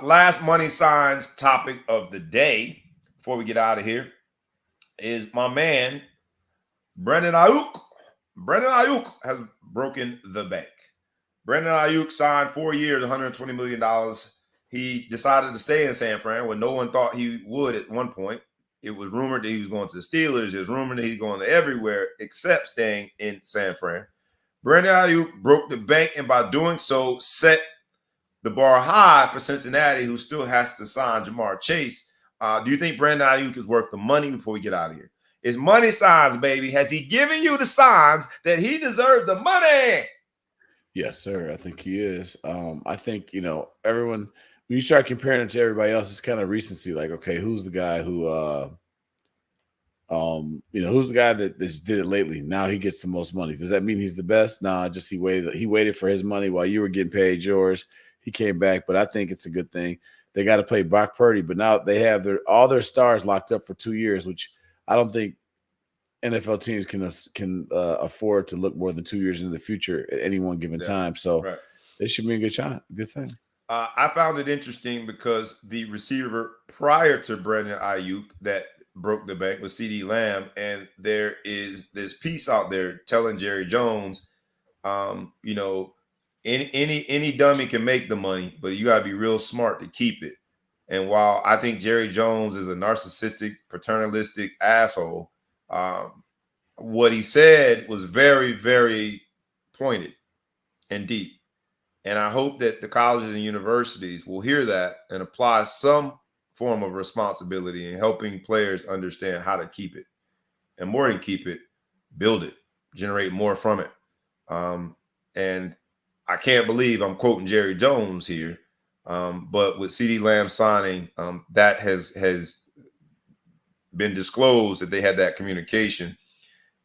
Last money signs topic of the day before we get out of here is my man, Brandon Aiyuk. Brandon Aiyuk has broken the bank. Brandon Aiyuk signed 4 years, $120 million. He decided to stay in San Fran when no one thought he would at one point. It was rumored that he was going to the Steelers. It was rumored that he's going to everywhere except staying in San Fran. Brandon Aiyuk broke the bank and by doing so set the bar high for Cincinnati, who still has to sign Jamar Chase. Do you think Brandon Aiyuk is worth the money before we get out of here? It's money signs, baby. Has he given you the signs that he deserves the money? Yes, sir. I think he is. I think, everyone, when you start comparing him to everybody else, it's kind of recency. Like, okay, who's the guy who, who's the guy that did it lately? Now he gets the most money. Does that mean he's the best? Nah, just he waited for his money while you were getting paid yours. He came back, but I think it's a good thing. They got to play Brock Purdy, but now they have all their stars locked up for 2 years, which I don't think NFL teams can afford to look more than 2 years into the future at any one given time. So they should be a good shot. Good thing. I found it interesting because the receiver prior to Brandon Aiyuk that broke the bank was CeeDee Lamb, and there is this piece out there telling Jerry Jones, any dummy can make the money, but you got to be real smart to keep it. And while I think Jerry Jones is a narcissistic, paternalistic asshole, what he said was very, very pointed and deep. And I hope that the colleges and universities will hear that and apply some form of responsibility in helping players understand how to keep it. And more than keep it, build it, generate more from it. And I can't believe I'm quoting Jerry Jones here, but with CeeDee Lamb signing, that has been disclosed that they had that communication.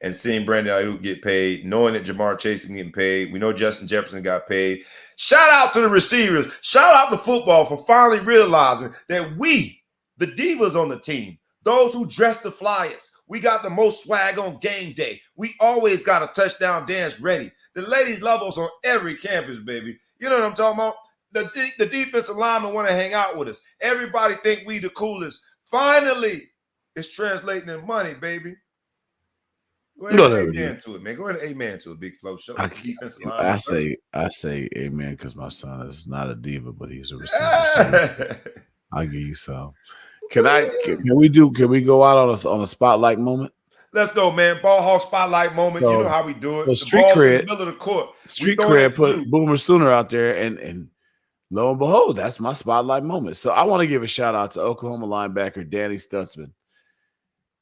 And seeing Brandon Aiyuk get paid, knowing that Jamar Chase is getting paid, we know Justin Jefferson got paid. Shout out to the receivers. Shout out to football for finally realizing that we, the divas on the team, those who dress the flyers, we got the most swag on game day. We always got a touchdown dance ready. The ladies love us on every campus, baby. You know what I'm talking about? The defensive linemen want to hang out with us. Everybody think we the coolest. Finally, it's translating in money, baby. Go ahead and amen to it, man. Go ahead and amen to it, Big Flow. Show the defensive line. I say amen because my son is not a diva, but he's a receiver. So I'll give you some. Can we go out on a spotlight moment? Let's go, man. Ball Hawk spotlight moment. So, you know how we do it. So the ball's in the middle of the court. Street Cred put Boomer Sooner out there, and lo and behold, that's my spotlight moment. So I want to give a shout out to Oklahoma linebacker Danny Stutzman.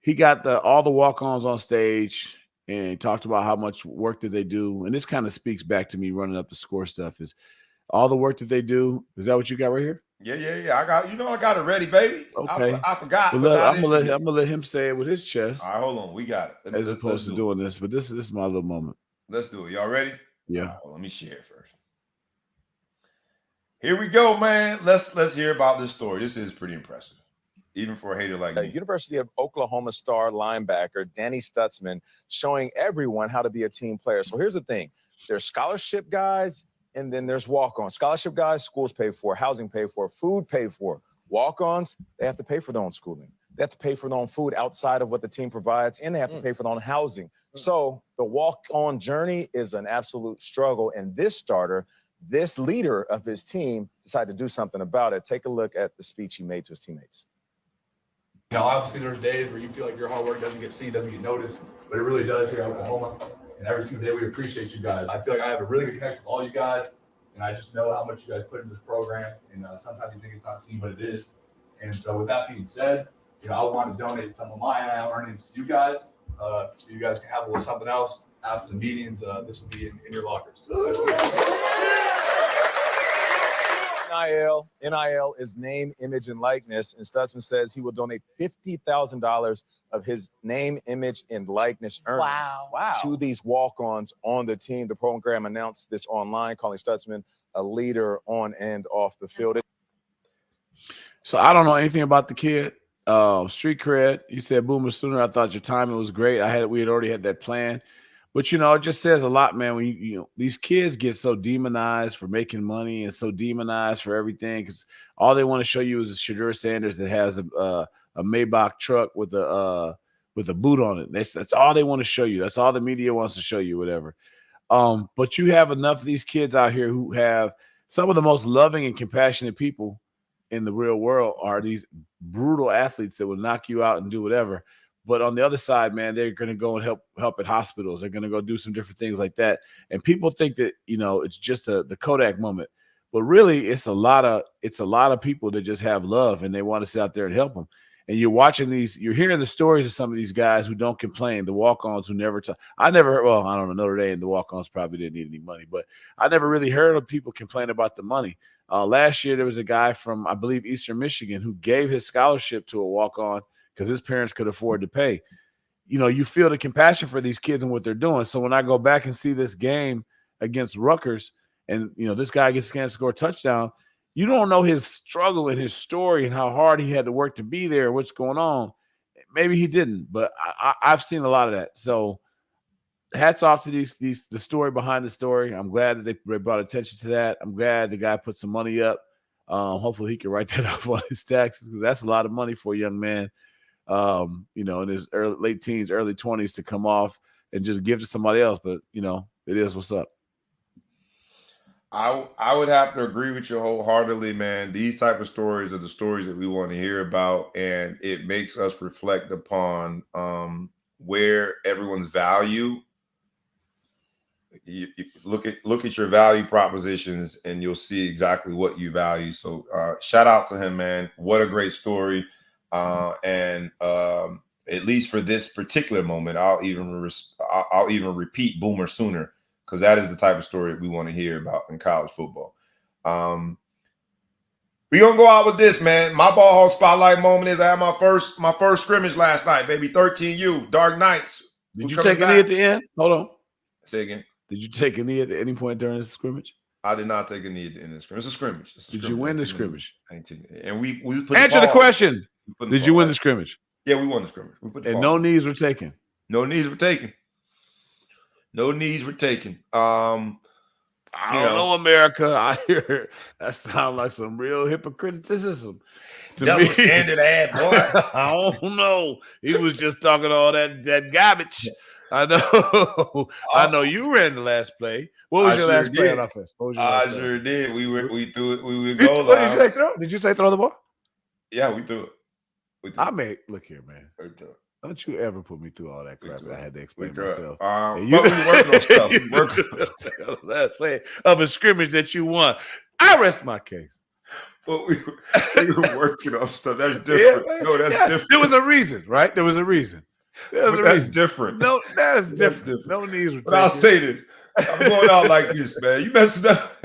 He got all the walk-ons on stage and talked about how much work that they do. And this kind of speaks back to me running up the score stuff is all the work that they do. Is that what you got right here? Yeah. I got it ready, baby. Okay. I forgot. Well, I'm gonna let him say it with his chest. All right, hold on. We got it. As opposed to doing this, but this is my little moment. Let's do it. Y'all ready? Yeah. Right, well, let me share it first. Here we go, man. Let's hear about this story. This is pretty impressive. Even for a hater like me. University of Oklahoma star linebacker Danny Stutzman showing everyone how to be a team player. So here's the thing. There's scholarship guys, and then there's walk-ons. Scholarship guys, schools paid for, housing paid for, food paid for. Walk-ons, they have to pay for their own schooling. They have to pay for their own food outside of what the team provides, and they have to pay for their own housing. So the walk-on journey is an absolute struggle, and this leader of his team, decided to do something about it. Take a look at the speech he made to his teammates. Obviously there's days where you feel like your hard work doesn't get seen, doesn't get noticed, but it really does here at Oklahoma. And every single day we appreciate you guys. I feel like I have a really good connection with all you guys, and I just know how much you guys put into this program. And sometimes you think it's not seen, but it is. And so with that being said, I want to donate some of my NIL earnings to you guys, so you guys can have a little something else after the meetings. This will be in your lockers. NIL is name, image, and likeness. And Stutzman says he will donate $50,000 of his name, image, and likeness earnings to these walk-ons on the team. The program announced this online, calling Stutzman a leader on and off the field. So I don't know anything about the kid. Street Cred, you said Boomer Sooner. I thought your timing was great. We had already had that plan. But, it just says a lot, man, when these kids get so demonized for making money and so demonized for everything because all they want to show you is a Shedeur Sanders that has a Maybach truck with a boot on it. That's all they want to show you. That's all the media wants to show you, whatever. But you have enough of these kids out here who have some of the most loving and compassionate people in the real world are these brutal athletes that will knock you out and do whatever. But on the other side, man, they're going to go and help at hospitals. They're going to go do some different things like that. And people think that, it's just the Kodak moment. But really, it's a lot of people that just have love and they want to sit out there and help them. And you're hearing the stories of some of these guys who don't complain, the walk-ons who never talk. I don't know, Notre Dame, the walk-ons probably didn't need any money, but I never really heard of people complain about the money. Last year, there was a guy from, I believe, Eastern Michigan who gave his scholarship to a walk-on because his parents could afford to pay. You feel the compassion for these kids and what they're doing. So when I go back and see this game against Rutgers and, this guy gets a chance to score a touchdown, you don't know his struggle and his story and how hard he had to work to be there, what's going on. Maybe he didn't, but I've seen a lot of that. So hats off to the story behind the story. I'm glad that they brought attention to that. I'm glad the guy put some money up. Hopefully he can write that off on his taxes because that's a lot of money for a young man. In his late teens, early 20s to come off and just give to somebody else. But, it is what's up. I would have to agree with you wholeheartedly, man. These type of stories are the stories that we want to hear about. And it makes us reflect upon where everyone's value. You look at your value propositions and you'll see exactly what you value. So shout out to him, man. What a great story. And at least for this particular moment, I'll even repeat Boomer Sooner because that is the type of story we want to hear about in college football. We're going to go out with this, man. My ball hawk spotlight moment is I had my first scrimmage last night, baby. 13U, Dark Knights. Did you take a knee at the end? Hold on. Say again. Did you take a knee at any point during the scrimmage? I did not take a knee at the end of the scrimmage. It's a scrimmage. Did you win the scrimmage? I ain't taking it. And we put Answer the question. Did you win the scrimmage? Yeah, we won the scrimmage. And no knees were taken. No knees were taken. No knees were taken. I don't know, America. I hear that sounds like some real hypocriticism. Double standard ad, boy. I don't know. He was just talking all that garbage. I know. I know you ran the last play. What was your last play on offense? I sure did. We threw it. We would go live. Did you say throw? Did you say throw the ball? Yeah, we threw it. Look here, man. Don't you ever put me through all that crap that I had to explain myself. But we were working on stuff. We working on stuff. Last play of a scrimmage that you won. I rest my case. But we were working on stuff. That's different. Yeah, no, that's different. There was a reason, right? There was a reason. That's different. No, that's different. No knees were taken. But I'll say this. I'm going out like this, man. You messed up.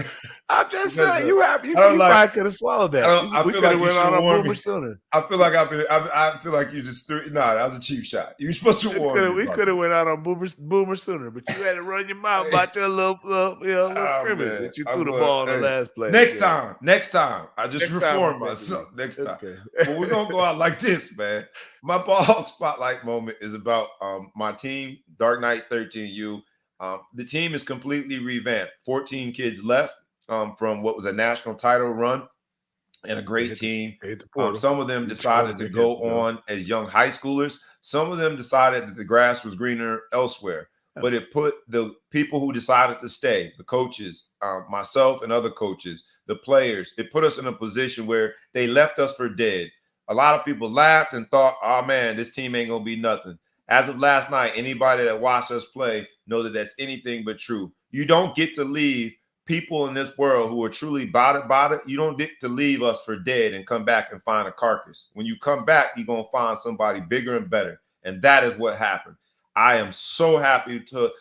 I'm just saying, you probably could have swallowed that. I feel like you should have warned me sooner. I feel like you just threw. Nah, that was a cheap shot. You were supposed to warn me. We could have went out on boomer sooner, but you had to run your mouth about your little scrimmage that you threw the ball in the last play. Next time, I just reform myself. Next time, but we're gonna go out like this, man. My ball hawk spotlight moment is about my team, Dark Knights 13U. The team is completely revamped. 14 kids left from what was a national title run and a great team. Some of them decided to go on as young high schoolers. Some of them decided that the grass was greener elsewhere. But it put the people who decided to stay, the coaches, myself and other coaches, the players, it put us in a position where they left us for dead. A lot of people laughed and thought, oh, man, this team ain't going to be nothing. As of last night, anybody that watched us play know that that's anything but true. You don't get to leave people in this world who are truly about it. You don't get to leave us for dead and come back and find a carcass. When you come back, you're going to find somebody bigger and better. And that is what happened. I am so happy to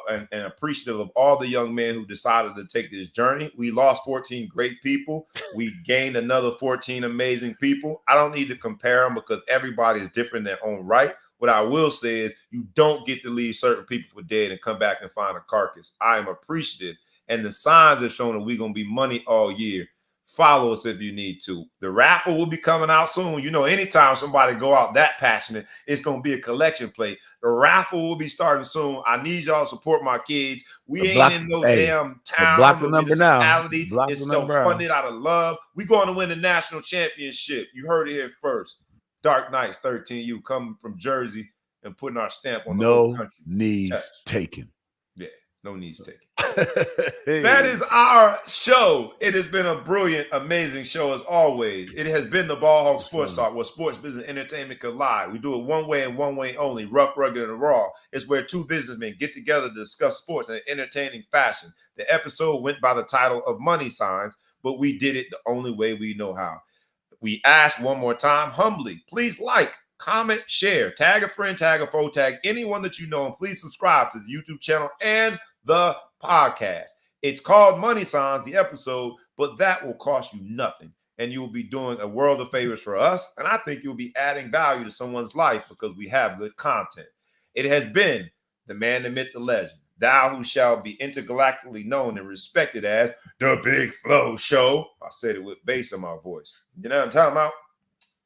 and appreciative of all the young men who decided to take this journey. We lost 14 great people. We gained another 14 amazing people. I don't need to compare them because everybody is different in their own right. What I will say is you don't get to leave certain people for dead and come back and find a carcass. I am appreciative. And the signs have shown that we're going to be money all year. Follow us if you need to. The raffle will be coming out soon. You know, anytime somebody go out that passionate, it's going to be a collection plate. The raffle will be starting soon. I need y'all to support my kids. We ain't in no damn town. Block the number now. It's so funded out of love. We're going to win the national championship. You heard it here first. Dark Knights 13U coming from Jersey and putting our stamp on the whole country. No knees taken. Yeah, no knees taken. That is our show. It has been a brilliant, amazing show as always. It has been the Ball Hawk Sports Talk, where sports, business, entertainment collide. We do it one way and one way only, rough, rugged, and raw. It's where two businessmen get together to discuss sports in an entertaining fashion. The episode went by the title of Money Signs, but we did it the only way we know how. We ask one more time, humbly, please like, comment, share, tag a friend, tag a foe, tag anyone that you know, and please subscribe to the YouTube channel and the podcast. It's called Money Signs, the episode, but that will cost you nothing. And you will be doing a world of favors for us. And I think you'll be adding value to someone's life because we have good content. It has been the man, the myth, the legend, thou who shall be intergalactically known and respected as the Big Flow Show. I said it with bass in my voice. You know what I'm talking about?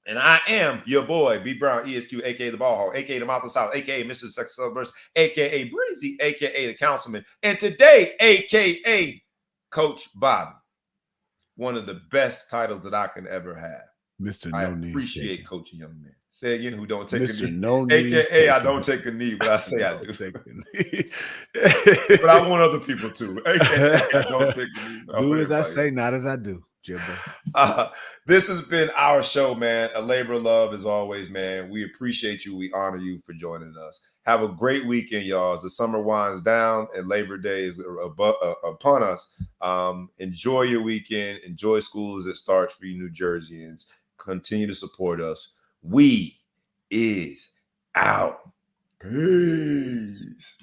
And I am your boy, B. Brown, ESQ, a.k.a. the Ball Hawk, a.k.a. the Mouth of the South, a.k.a. Mr. Sex Celebration, a.k.a. Breezy, a.k.a. the Councilman, and today, a.k.a. Coach Bobby. One of the best titles that I can ever have. Mr. I No Knees appreciate taken. coaching young men. Say again, who don't take Mr. a knee. No Knees a.k.a. I taken. don't take a knee, but I say I do. Take a knee. But I want other people to. a.k.a. I don't take a knee. Do as I say, not as I do. This has been our show, man. A labor of love as always, man. We appreciate you. We honor you for joining us. Have a great weekend, y'all. As the summer winds down and Labor Day is upon us, enjoy your weekend. Enjoy school as it starts for you New Jerseyans. Continue to support us. We is out. Peace.